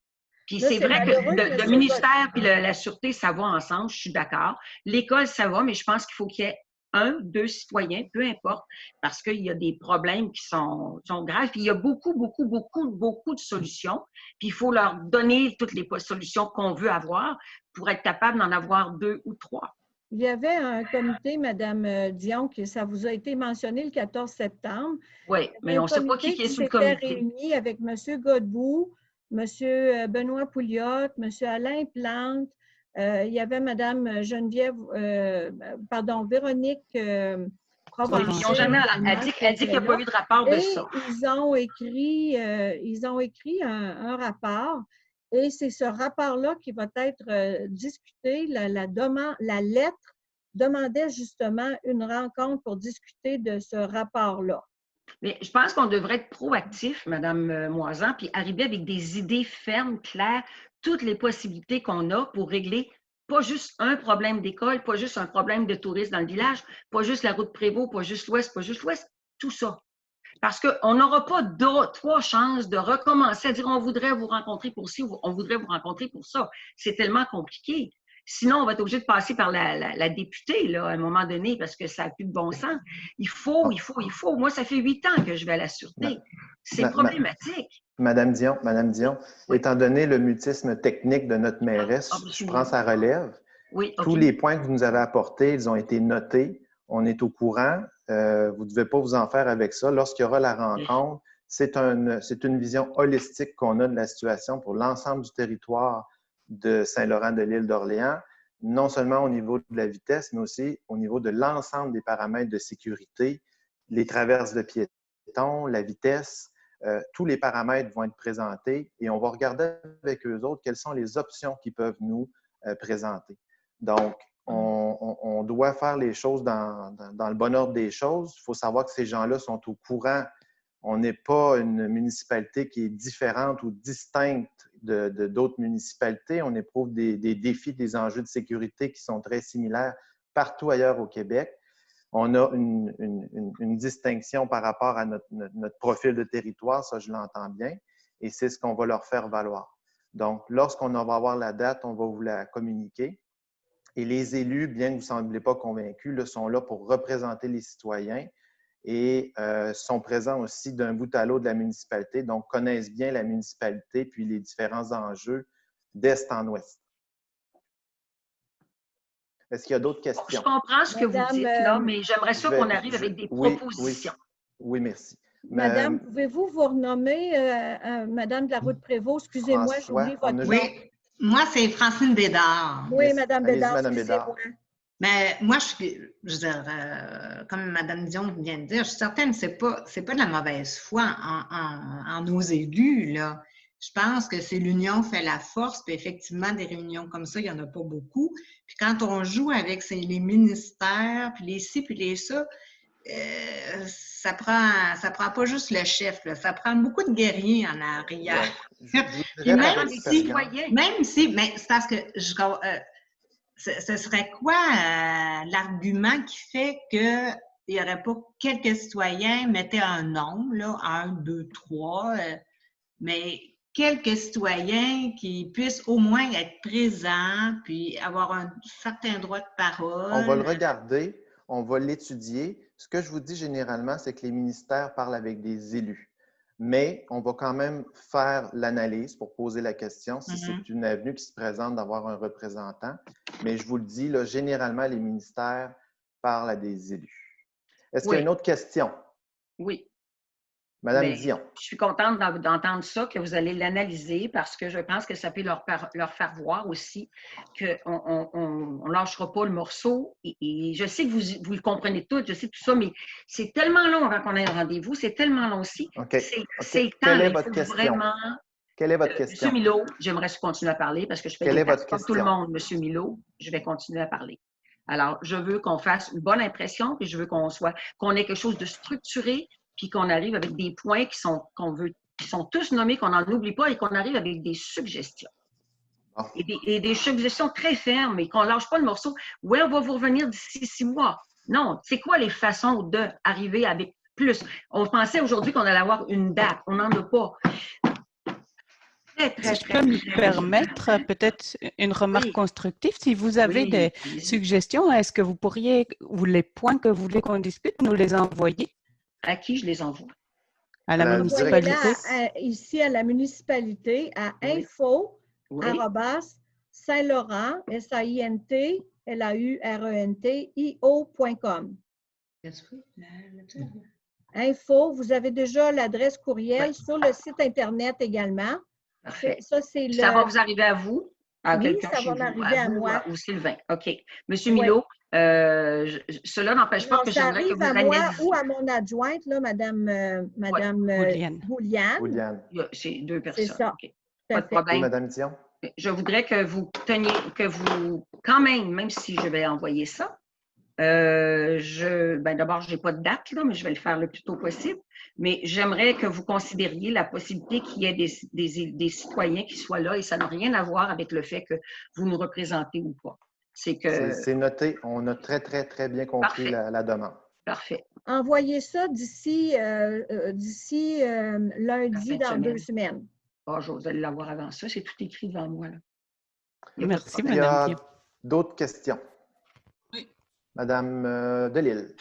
Puis c'est vrai que le ministère puis la Sûreté, ça va ensemble, je suis d'accord. L'école, ça va, mais je pense qu'il faut qu'il y ait 1, 2 citoyens, peu importe, parce qu'il y a des problèmes qui sont graves. Puis il y a beaucoup de solutions. Puis il faut leur donner toutes les solutions qu'on veut avoir pour être capable d'en avoir 2 ou 3. Il y avait un comité, Mme Dion, que ça vous a été mentionné le 14 septembre. Oui, mais on ne sait pas qui est sous le comité. Réuni avec M. Godbout, M. Benoît Pouliot, M. Alain Plante. Il y avait Mme Geneviève, Véronique Provencher. Ils n'ont jamais, elle dit qu'il n'y a pas eu de rapport de ça. Ils ont écrit un rapport. Et c'est ce rapport-là qui va être discuté. La lettre demandait justement une rencontre pour discuter de ce rapport-là. Mais je pense qu'on devrait être proactif, Mme Moisan, puis arriver avec des idées fermes, claires, toutes les possibilités qu'on a pour régler pas juste un problème d'école, pas juste un problème de tourisme dans le village, pas juste la route Prévost, pas juste l'Ouest, tout ça. Parce qu'on n'aura pas 3 chances de recommencer à dire on voudrait vous rencontrer pour ci, on voudrait vous rencontrer pour ça. C'est tellement compliqué. Sinon, on va être obligé de passer par la députée là, à un moment donné parce que ça n'a plus de bon sens. Il faut. Moi, ça fait 8 ans que je vais à la Sûreté. C'est problématique. Madame Dion, étant donné le mutisme technique de notre mairesse, je prends sa relève. Oui, Tous les points que vous nous avez apportés, ils ont été notés. On est au courant. Vous ne devez pas vous en faire avec ça. Lorsqu'il y aura la rencontre, c'est une vision holistique qu'on a de la situation pour l'ensemble du territoire de Saint-Laurent de l'île d'Orléans, non seulement au niveau de la vitesse, mais aussi au niveau de l'ensemble des paramètres de sécurité, les traverses de piétons, la vitesse, tous les paramètres vont être présentés et on va regarder avec eux autres quelles sont les options qu'ils peuvent nous présenter. Donc, on doit faire les choses dans le bon ordre des choses. Il faut savoir que ces gens-là sont au courant. On n'est pas une municipalité qui est différente ou distincte d'autres municipalités. On éprouve des défis, des enjeux de sécurité qui sont très similaires partout ailleurs au Québec. On a une distinction par rapport à notre profil de territoire, ça je l'entends bien, et c'est ce qu'on va leur faire valoir. Donc, lorsqu'on va avoir la date, on va vous la communiquer. Et les élus, bien que vous ne semblez pas convaincus, là, sont là pour représenter les citoyens et sont présents aussi d'un bout à l'autre de la municipalité, donc connaissent bien la municipalité puis les différents enjeux d'est en ouest. Est-ce qu'il y a d'autres questions? Je comprends ce que vous dites, là, mais j'aimerais ça qu'on arrive avec des propositions. Oui, merci. Madame, pouvez-vous vous renommer Madame de la route Prévost? Excusez-moi, j'ai oublié votre nom. Oui, moi, c'est Francine Bédard. Oui, Madame Bédard, excusez-moi. Mais moi, je veux dire, comme Mme Dion vient de dire, je suis certaine que ce n'est pas de la mauvaise foi en nos élus, là. Je pense que c'est l'union fait la force, puis effectivement, des réunions comme ça, il n'y en a pas beaucoup. Puis quand on joue avec les ministères, puis les ci, puis les ça, ça prend pas juste le chef, là, ça prend beaucoup de guerriers en arrière. Ouais, même si, mais c'est parce que ce serait quoi l'argument qui fait qu'il n'y aurait pas quelques citoyens, mettez un nombre, là, 1, 2, 3, mais quelques citoyens qui puissent au moins être présents puis avoir un certain droit de parole. On va le regarder, on va l'étudier. Ce que je vous dis généralement, c'est que les ministères parlent avec des élus. Mais on va quand même faire l'analyse pour poser la question si c'est une avenue qui se présente d'avoir un représentant. Mais je vous le dis, là, généralement, les ministères parlent à des élus. Est-ce qu'il y a une autre question? Oui. Madame Dion. Je suis contente d'entendre ça, que vous allez l'analyser parce que je pense que ça peut leur faire voir aussi qu'on ne lâchera pas le morceau. Et je sais que vous le comprenez tout, je sais tout ça, mais c'est tellement long avant qu'on ait un rendez-vous, c'est tellement long aussi. C'est le temps. Quelle est votre question? Quelle est votre question? M. Milot, j'aimerais continuer à parler parce que je fais des questions comme tout le monde, M. Milot, je vais continuer à parler. Alors, je veux qu'on fasse une bonne impression, puis je veux qu'on ait quelque chose de structuré, puis qu'on arrive avec des points qui sont tous nommés, qu'on n'en oublie pas et qu'on arrive avec des suggestions. Et des suggestions très fermes et qu'on ne lâche pas le morceau. Oui, on va vous revenir d'ici 6 mois. Non, c'est quoi les façons d'arriver avec plus? On pensait aujourd'hui qu'on allait avoir une date. On n'en a pas. Si je peux me permettre peut-être une remarque constructive, si vous avez des suggestions, est-ce que vous pourriez, ou les points que vous voulez qu'on discute, nous les envoyer? À qui je les envoie? À la municipalité. Ici, à la municipalité, à info@saint-laurent, SAINT-LAURENT-IO.com. Info, vous avez déjà l'adresse courriel sur le site Internet également. Parfait. Ça va vous arriver à vous? À oui, quelqu'un ça chez va m'arriver à moi. Ou Sylvain. OK. Monsieur Milot, cela n'empêche pas que j'aimerais que vous analysiez. Ça arrive à moi ou à mon adjointe, là, Madame Bouliane. C'est 2 personnes. C'est ça. Okay. Pas de problème. Oui, Madame Dion. Je voudrais que vous quand même si je vais envoyer ça, d'abord, je n'ai pas de date, là, mais je vais le faire le plus tôt possible. Mais j'aimerais que vous considériez la possibilité qu'il y ait des citoyens qui soient là et ça n'a rien à voir avec le fait que vous nous représentez ou pas. C'est noté. On a très, très, très bien compris la demande. Parfait. Envoyez ça d'ici lundi dans 2 semaines. J'ose aller l'avoir avant ça. C'est tout écrit devant moi. Là. Merci, Madame. Il y a d'autres questions. Oui. Madame Delille.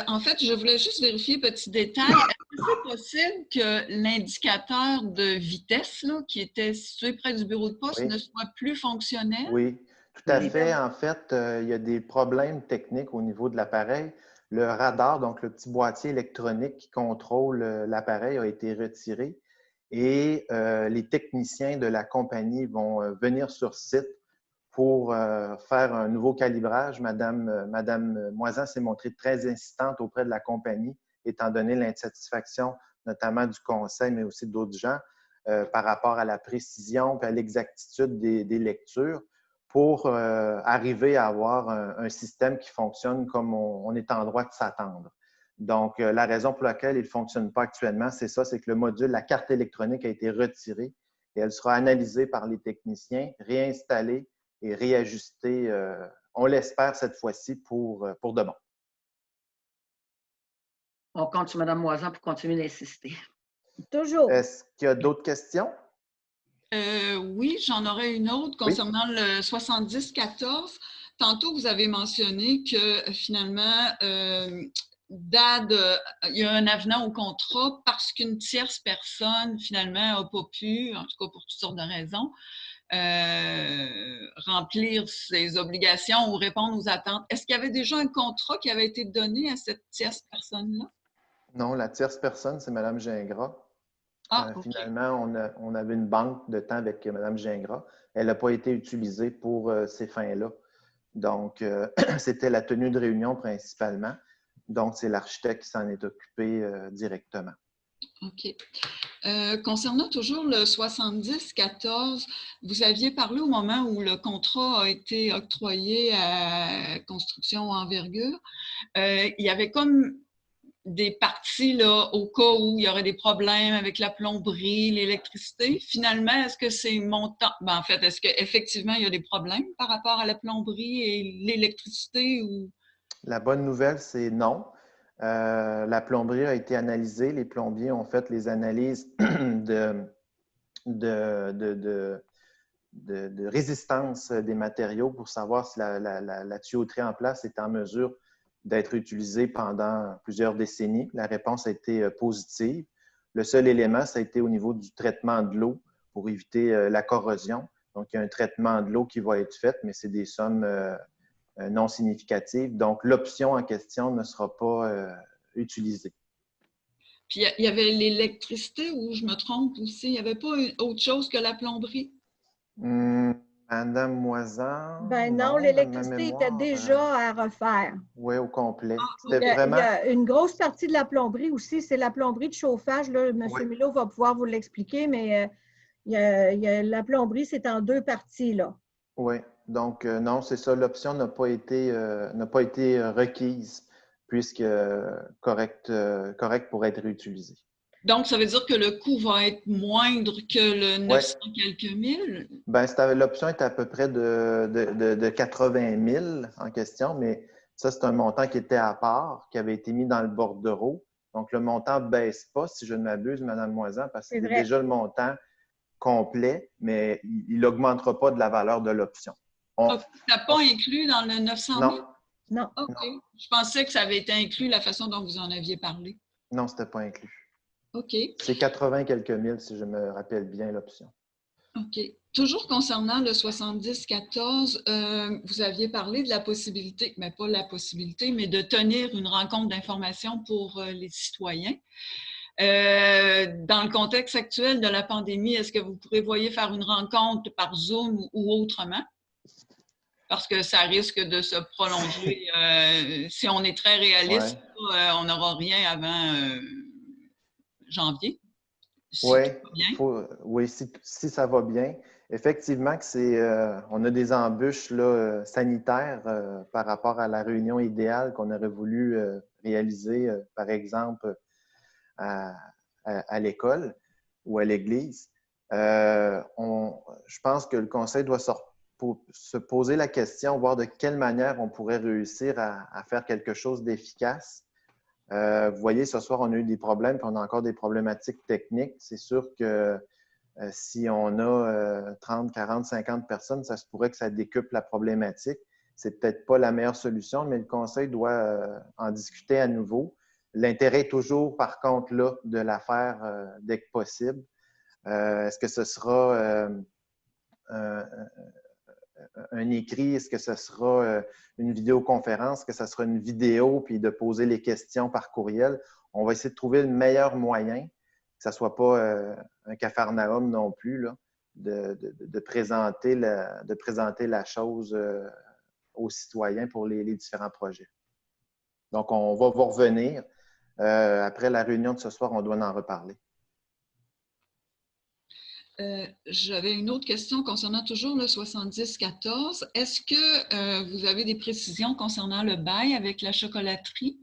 En fait, je voulais juste vérifier petit détail. Est-ce que c'est possible que l'indicateur de vitesse là, qui était situé près du bureau de poste ne soit plus fonctionnel? Oui, tout à fait. En fait, il y a des problèmes techniques au niveau de l'appareil. Le radar, donc le petit boîtier électronique qui contrôle l'appareil, a été retiré et les techniciens de la compagnie vont venir sur site pour faire un nouveau calibrage. Madame Moisan s'est montrée très insistante auprès de la compagnie, étant donné l'insatisfaction notamment du conseil, mais aussi d'autres gens, par rapport à la précision et à l'exactitude des lectures pour arriver à avoir un système qui fonctionne comme on est en droit de s'attendre. Donc, la raison pour laquelle il ne fonctionne pas actuellement, c'est ça, c'est que le module, la carte électronique a été retirée et elle sera analysée par les techniciens, réinstallée et réajustée, on l'espère cette fois-ci, pour de bon. On compte sur Mme Moisan pour continuer d'insister. Toujours. Est-ce qu'il y a d'autres questions? Oui, j'en aurais une autre concernant le 7014. Tantôt, vous avez mentionné que finalement, DAD, il y a un avenant au contrat parce qu'une tierce personne, finalement, n'a pas pu, en tout cas pour toutes sortes de raisons, remplir ses obligations ou répondre aux attentes. Est-ce qu'il y avait déjà un contrat qui avait été donné à cette tierce personne-là? Non, la tierce personne, c'est Mme Gingras. Finalement, on avait une banque de temps avec Mme Gingras. Elle n'a pas été utilisée pour ces fins-là. Donc, c'était la tenue de réunion principalement. Donc, c'est l'architecte qui s'en est occupé directement. OK. Concernant toujours le 7014, vous aviez parlé au moment où le contrat a été octroyé à Construction Envergure. Il y avait comme des parties là, au cas où il y aurait des problèmes avec la plomberie, l'électricité. Finalement, est-ce que ces montants... en fait, est-ce qu'effectivement, il y a des problèmes par rapport à la plomberie et l'électricité? Ou... La bonne nouvelle, c'est non. La plomberie a été analysée. Les plombiers ont fait les analyses de résistance des matériaux pour savoir si la tuyauterie en place est en mesure d'être utilisée pendant plusieurs décennies. La réponse a été positive. Le seul élément, ça a été au niveau du traitement de l'eau pour éviter la corrosion. Donc, il y a un traitement de l'eau qui va être fait, mais c'est des sommes non significatives. Donc, l'option en question ne sera pas utilisée. Puis, il y avait l'électricité, ou je me trompe aussi? Il n'y avait pas autre chose que la plomberie? Madame Moisan? Non, l'électricité était déjà à refaire. Oui, au complet. Il y a une grosse partie de la plomberie aussi, c'est la plomberie de chauffage. Là, M. Milot va pouvoir vous l'expliquer, mais la plomberie, c'est en 2 parties. Là. Oui, donc non, c'est ça. L'option n'a pas été requise puisque correct pour être réutilisée. Donc, ça veut dire que le coût va être moindre que le 900 quelques mille? L'option est à peu près de 80 000 en question, mais ça, c'est un montant qui était à part, qui avait été mis dans le bordereau. Donc, le montant ne baisse pas, si je ne m'abuse, Mme Moisan, parce que c'est déjà le montant complet, mais il n'augmentera pas de la valeur de l'option. Ça n'a pas inclus dans le 900 000? Non. Non. OK. Je pensais que ça avait été inclus la façon dont vous en aviez parlé. Non, ce n'était pas inclus. OK. C'est 80 quelques mille, si je me rappelle bien l'option. OK. Toujours concernant le 70-14, vous aviez parlé de la possibilité, mais pas la possibilité, mais de tenir une rencontre d'information pour les citoyens. Dans le contexte actuel de la pandémie, est-ce que vous prévoyez faire une rencontre par Zoom ou autrement? Parce que ça risque de se prolonger. Si on est très réaliste, on n'aura rien avant janvier. Si oui, si ça va bien. Effectivement, on a des embûches là, sanitaires par rapport à la réunion idéale qu'on aurait voulu réaliser, par exemple, à l'école ou à l'église. Je pense que le conseil doit se poser la question, voir de quelle manière on pourrait réussir à faire quelque chose d'efficace. Vous voyez, ce soir, on a eu des problèmes, puis on a encore des problématiques techniques. C'est sûr que si on a 30, 40, 50 personnes, ça se pourrait que ça décuple la problématique. C'est peut-être pas la meilleure solution, mais le conseil doit en discuter à nouveau. L'intérêt est toujours, par contre, là, de la faire dès que possible. Est-ce que ce sera un écrit? Est-ce que ce sera une vidéoconférence? Est-ce que ce sera une vidéo puis de poser les questions par courriel? On va essayer de trouver le meilleur moyen, que ça ne soit pas un capharnaüm non plus, là, de présenter la chose aux citoyens pour les différents projets. Donc, on va vous revenir. Après la réunion de ce soir, on doit en reparler. J'avais une autre question concernant toujours le 70-14. Est-ce que vous avez des précisions concernant le bail avec la chocolaterie?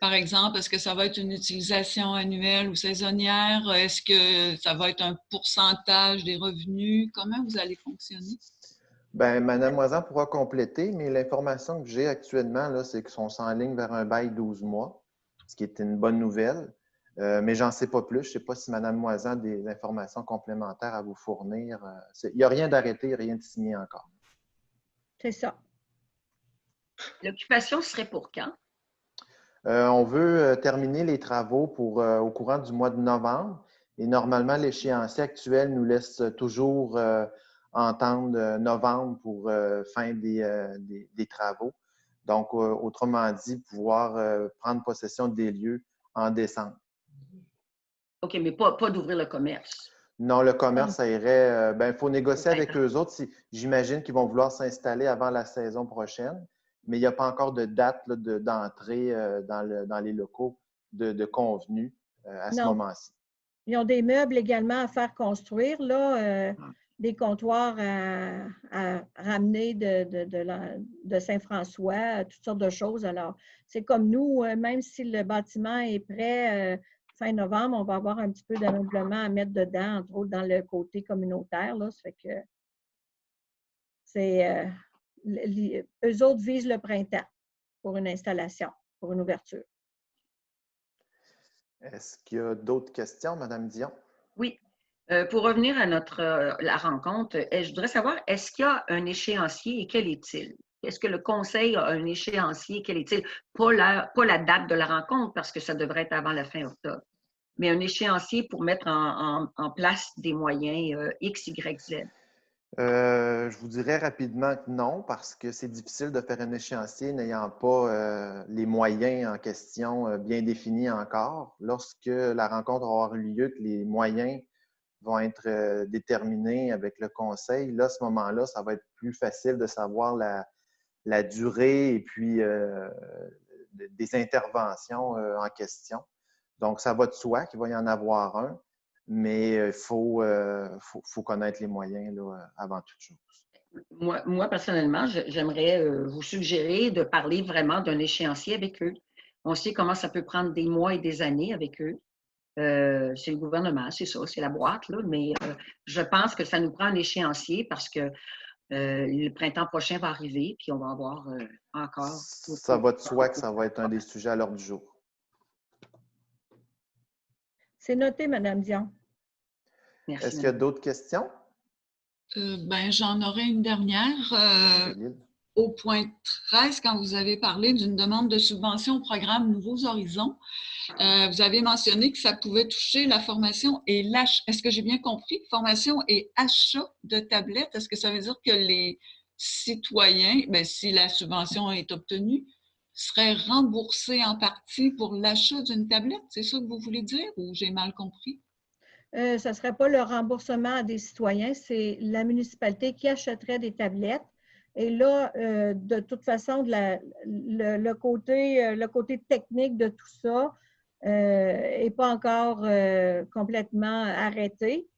Par exemple, est-ce que ça va être une utilisation annuelle ou saisonnière? Est-ce que ça va être un pourcentage des revenus? Comment vous allez fonctionner? Bien, Mme Moisan pourra compléter, mais l'information que j'ai actuellement, c'est qu'ils sont en ligne vers un bail 12 mois, ce qui est une bonne nouvelle. Mais j'en sais pas plus. Je ne sais pas si Mme Moisan a des informations complémentaires à vous fournir. Il n'y a rien d'arrêté, rien de signé encore. C'est ça. L'occupation serait pour quand? On veut terminer les travaux au courant du mois de novembre. Et normalement, l'échéancier actuel nous laisse toujours entendre novembre pour fin des travaux. Donc, autrement dit, pouvoir prendre possession des lieux en décembre. OK, mais pas d'ouvrir le commerce. Non, le commerce, ça irait. Il faut négocier avec eux autres. J'imagine qu'ils vont vouloir s'installer avant la saison prochaine, mais il n'y a pas encore de date d'entrée dans les locaux de convenus à ce moment-ci. Ils ont des meubles également à faire construire, là, des comptoirs à ramener de Saint-François, toutes sortes de choses. Alors, c'est comme nous, même si le bâtiment est prêt fin novembre, on va avoir un petit peu d'ameublement à mettre dedans, entre autres dans le côté communautaire. Là. Ça fait que eux autres visent le printemps pour une installation, pour une ouverture. Est-ce qu'il y a d'autres questions, Mme Dion? Oui. Pour revenir à la rencontre, je voudrais savoir, est-ce qu'il y a un échéancier et quel est-il? Est-ce que le conseil a un échéancier? Quel est-il? Pas la date de la rencontre, parce que ça devrait être avant la fin octobre, mais un échéancier pour mettre en place des moyens X, Y, Z. Je vous dirais rapidement que non, parce que c'est difficile de faire un échéancier n'ayant pas les moyens en question bien définis encore. Lorsque la rencontre aura lieu, que les moyens vont être déterminés avec le conseil, là, à ce moment-là, ça va être plus facile de savoir la durée et puis des interventions en question. Donc, ça va de soi qu'il va y en avoir un, mais il faut connaître les moyens là, avant toute chose. Moi, personnellement, j'aimerais vous suggérer de parler vraiment d'un échéancier avec eux. On sait comment ça peut prendre des mois et des années avec eux. C'est le gouvernement, c'est ça, c'est la boîte, là, mais je pense que ça nous prend un échéancier parce que le printemps prochain va arriver, puis on va avoir encore... Ça va de soi que ça va être un des sujets à l'ordre du jour. C'est noté, Mme Dion. Merci. Est-ce qu'il y a d'autres questions? Ben, j'en aurais une dernière. Au point 13, quand vous avez parlé d'une demande de subvention au programme Nouveaux Horizons, vous avez mentionné que ça pouvait toucher la formation et l'achat. Est-ce que j'ai bien compris? Formation et achat de tablettes. Est-ce que ça veut dire que les citoyens, ben, si la subvention est obtenue, seraient remboursés en partie pour l'achat d'une tablette? C'est ça que vous voulez dire ou j'ai mal compris? Ce ne serait pas le remboursement à des citoyens, c'est la municipalité qui achèterait des tablettes. Et là, de toute façon, le côté technique de tout ça n'est pas encore complètement arrêté,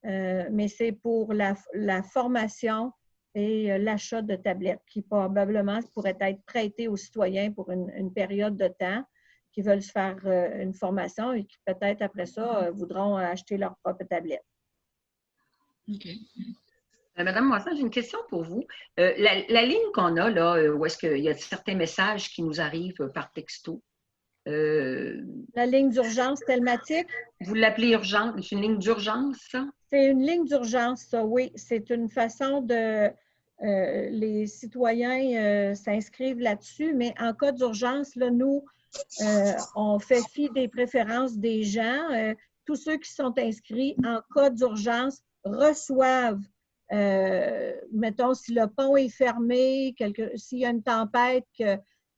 mais c'est pour la formation et l'achat de tablettes qui probablement pourraient être prêtées aux citoyens pour une période de temps qui veulent se faire une formation et qui peut-être après ça voudront acheter leur propre tablette. OK. Madame Moisson, j'ai une question pour vous. La ligne qu'on a là, où est-ce qu'il y a certains messages qui nous arrivent par texto? La ligne d'urgence télmatique? Vous l'appelez urgence? C'est une ligne d'urgence, ça? C'est une ligne d'urgence, ça, oui. C'est une façon de... les citoyens s'inscrivent là-dessus, mais en cas d'urgence, là, nous, on fait fi des préférences des gens. Tous ceux qui sont inscrits en cas d'urgence reçoivent, mettons, si le pont est fermé, s'il y a une tempête,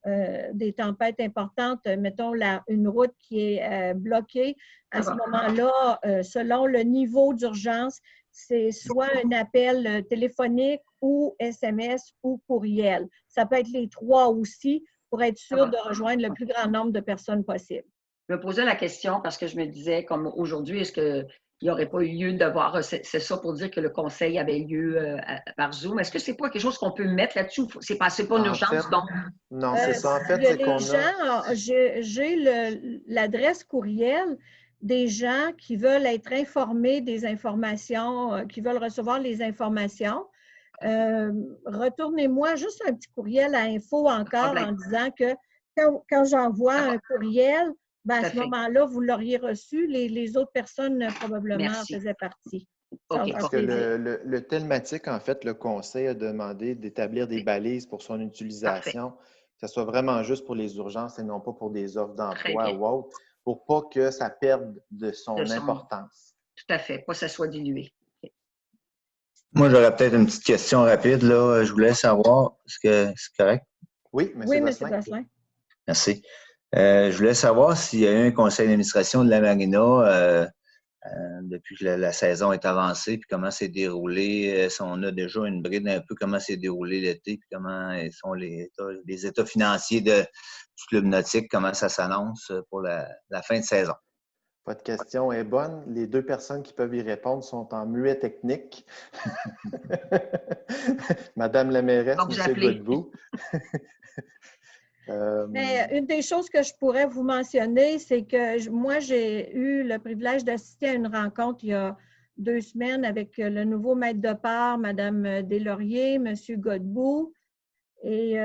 des tempêtes importantes, mettons une route qui est bloquée, à ce moment-là, selon le niveau d'urgence, c'est soit un appel téléphonique ou SMS ou courriel. Ça peut être les trois aussi pour être sûr de rejoindre le plus grand nombre de personnes possible. Je me posais la question parce que je me disais, comme aujourd'hui, est-ce qu'il n'y aurait pas eu lieu de voir, c'est ça pour dire que le conseil avait lieu par Zoom. Est-ce que c'est pas quelque chose qu'on peut mettre là-dessus? C'est pas une urgence, donc? Non, c'est ça. En fait, c'est qu'on a... J'ai l'adresse courriel des gens qui veulent être informés des informations, qui veulent recevoir les informations. Retournez-moi juste un petit courriel à info encore en disant que quand j'envoie un courriel, ben à ce moment-là, vous l'auriez reçu. Les autres personnes probablement en faisaient partie. Parce que le télmatique, en fait, le conseil a demandé d'établir des balises pour son utilisation, que ce soit vraiment juste pour les urgences et non pas pour des offres d'emploi ou autres, pour pas que ça perde de son importance. Tout à fait, pas que ça soit dilué. Moi, j'aurais peut-être une petite question rapide. Là. Je voulais savoir, est-ce que c'est correct? Oui, M. Gosselin. Merci. Je voulais savoir s'il y a eu un conseil d'administration de la Marina depuis que la saison est avancée, puis comment s'est déroulé, si on a déjà une bride un peu, comment s'est déroulé l'été, puis comment sont les états financiers du club nautique, comment ça s'annonce pour la fin de saison. Votre question est bonne. Les deux personnes qui peuvent y répondre sont en muet technique. Madame la mairesse, M. Godbout. Mais une des choses que je pourrais vous mentionner, c'est que moi, j'ai eu le privilège d'assister à une rencontre il y a 2 semaines avec le nouveau maître de part, Mme Deslauriers, M. Godbout. Et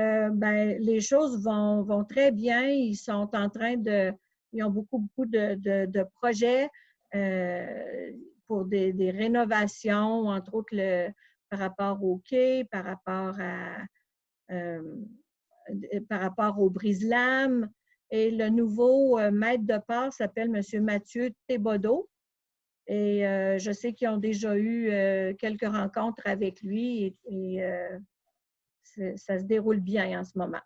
les choses vont très bien. Ils sont en train ils ont beaucoup de projets pour des rénovations, entre autres par rapport au quai, par rapport au brise-lames. Et le nouveau maître de part s'appelle M. Mathieu Thébaudot. Et je sais qu'ils ont déjà eu quelques rencontres avec lui et ça se déroule bien en ce moment.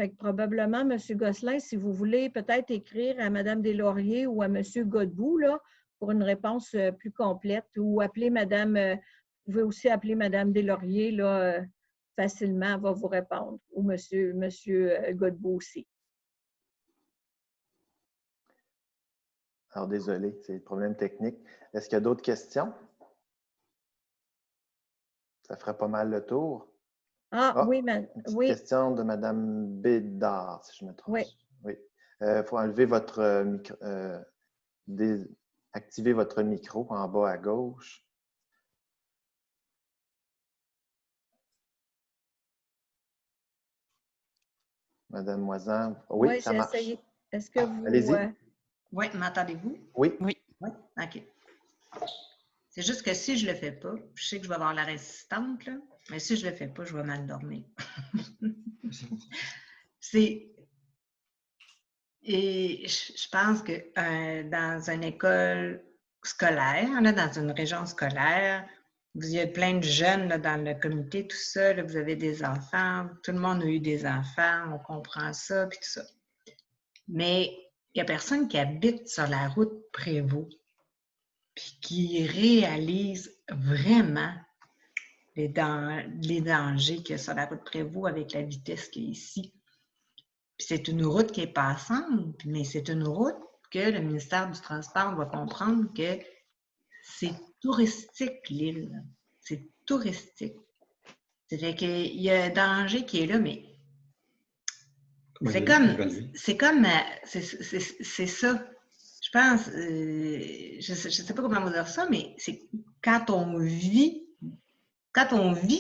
Fait que probablement, M. Gosselin, si vous voulez peut-être écrire à Mme Deslauriers ou à M. Godbout là, pour une réponse plus complète ou appeler Mme, vous pouvez aussi appeler Mme Deslauriers là, facilement, elle va vous répondre, ou M. Godbout aussi. Alors, désolé, c'est le problème technique. Est-ce qu'il y a d'autres questions? Ça ferait pas mal le tour. Oui, mais oui. Question de Mme Bédard, si je me trompe. Oui. Il faut enlever votre micro, activer votre micro en bas à gauche. Madame Moisan, oui, ça marche. Essayé. Est-ce que vous... Allez-y. Oui, m'entendez-vous? Oui. Oui. OK. C'est juste que si je ne le fais pas, je sais que je vais avoir la résistante, là, mais si je ne le fais pas, je vais mal dormir. Et je pense que dans une école scolaire, là, dans une région scolaire, il y a plein de jeunes là, dans le comité, tout ça, là, vous avez des enfants, tout le monde a eu des enfants, on comprend ça, puis tout ça. Mais il n'y a personne qui habite sur la route Prévost, puis qui réalise vraiment les dangers qu'il y a sur la route Prévost avec la vitesse qu'il y a ici. Puis c'est une route qui est passante, mais c'est une route que le ministère du Transport doit comprendre que c'est touristique, l'île. C'est touristique. C'est-à-dire qu'il y a un danger qui est là, mais c'est ça. Je pense, je sais pas comment vous dire ça, mais c'est quand on vit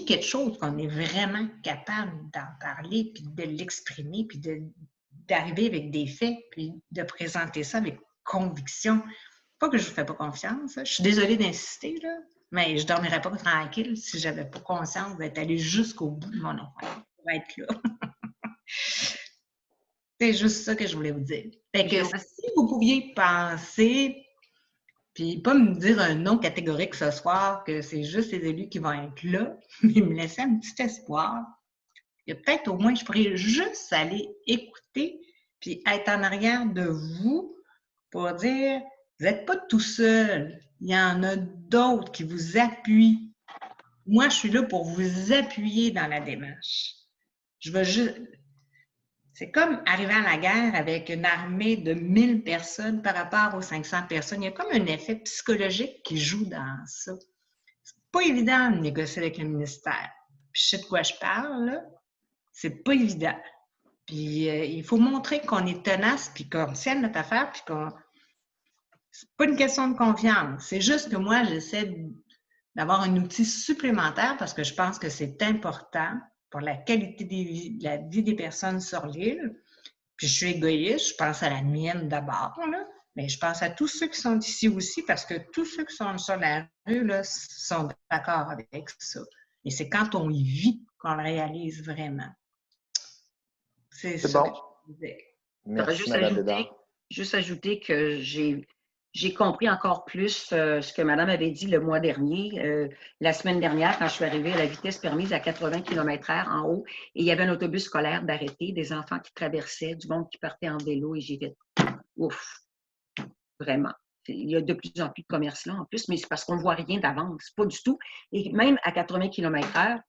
quelque chose, qu'on est vraiment capable d'en parler, puis de l'exprimer, puis d'arriver avec des faits, puis de présenter ça avec conviction. Pas que je ne vous fais pas confiance. Je suis désolée d'insister, là, mais je ne dormirais pas tranquille si je n'avais pas conscience d'être allée jusqu'au bout de mon affaire pour être là. C'est juste ça que je voulais vous dire. Fait que si vous pouviez penser, puis pas me dire un nom catégorique ce soir, que c'est juste les élus qui vont être là, mais me laisser un petit espoir. Il y a peut-être au moins, je pourrais juste aller écouter, puis être en arrière de vous pour dire, vous n'êtes pas tout seul. Il y en a d'autres qui vous appuient. Moi, je suis là pour vous appuyer dans la démarche. Je veux juste... C'est comme arriver à la guerre avec une armée de 1000 personnes par rapport aux 500 personnes. Il y a comme un effet psychologique qui joue dans ça. C'est pas évident de négocier avec le ministère. Puis je sais de quoi je parle, là. C'est pas évident. Puis il faut montrer qu'on est tenace, puis qu'on tienne notre affaire, puis qu'on... C'est pas une question de confiance. C'est juste que moi, j'essaie d'avoir un outil supplémentaire parce que je pense que c'est important pour la qualité de la vie des personnes sur l'île. Puis je suis égoïste, je pense à la mienne d'abord, là, mais je pense à tous ceux qui sont ici aussi parce que tous ceux qui sont sur la rue là, sont d'accord avec ça. Et c'est quand on y vit qu'on le réalise vraiment. C'est ça bon. que je disais. Merci, Mme Bédard. Juste ajouter que j'ai compris encore plus ce que Madame avait dit le mois dernier, la semaine dernière, quand je suis arrivée à la vitesse permise à 80 km/h en haut, et il y avait un autobus scolaire d'arrêté, des enfants qui traversaient, du monde qui partait en vélo, et j'ai fait ouf, vraiment. Il y a de plus en plus de commerce là en plus, mais c'est parce qu'on ne voit rien d'avance, pas du tout. Et même à 80 km/h,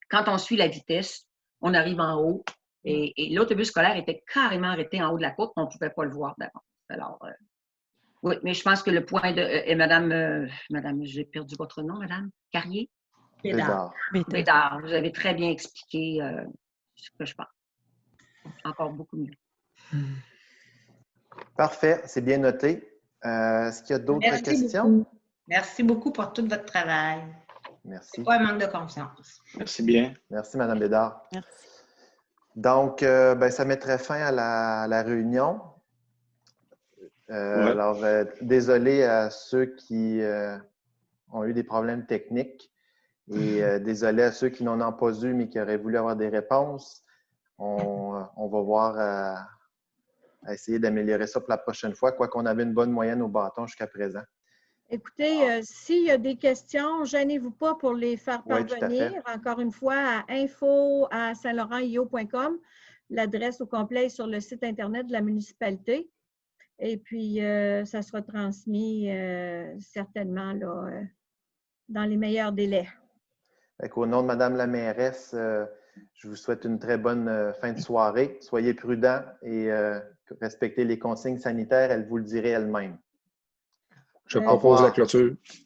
quand on suit la vitesse, on arrive en haut, et l'autobus scolaire était carrément arrêté en haut de la côte, on ne pouvait pas le voir d'avance. Alors, oui, mais je pense que le point de... et Madame, j'ai perdu votre nom, Madame Carrier? Bédard. Bédard, vous avez très bien expliqué ce que je pense. Encore beaucoup mieux. Parfait, c'est bien noté. Est-ce qu'il y a d'autres questions? Beaucoup. Merci beaucoup pour tout votre travail. Merci. C'est pas un manque de confiance. Merci bien. Merci, Mme Bédard. Merci. Donc, ça mettrait fin à la réunion. Ouais. Alors, désolé à ceux qui ont eu des problèmes techniques et désolé à ceux qui n'en ont pas eu mais qui auraient voulu avoir des réponses. On va voir à essayer d'améliorer ça pour la prochaine fois, quoiqu'on avait une bonne moyenne au bâton jusqu'à présent. Écoutez, s'il y a des questions, gênez-vous pas pour les faire Oui, tout à parvenir. fait. Encore une fois, à info@saint-laurent-io.com. L'adresse au complet est sur le site Internet de la municipalité. Et puis, ça sera transmis certainement là, dans les meilleurs délais. Au nom de Mme la mairesse, je vous souhaite une très bonne fin de soirée. Soyez prudents et respectez les consignes sanitaires. Elle vous le dirait elle-même. Je propose la clôture.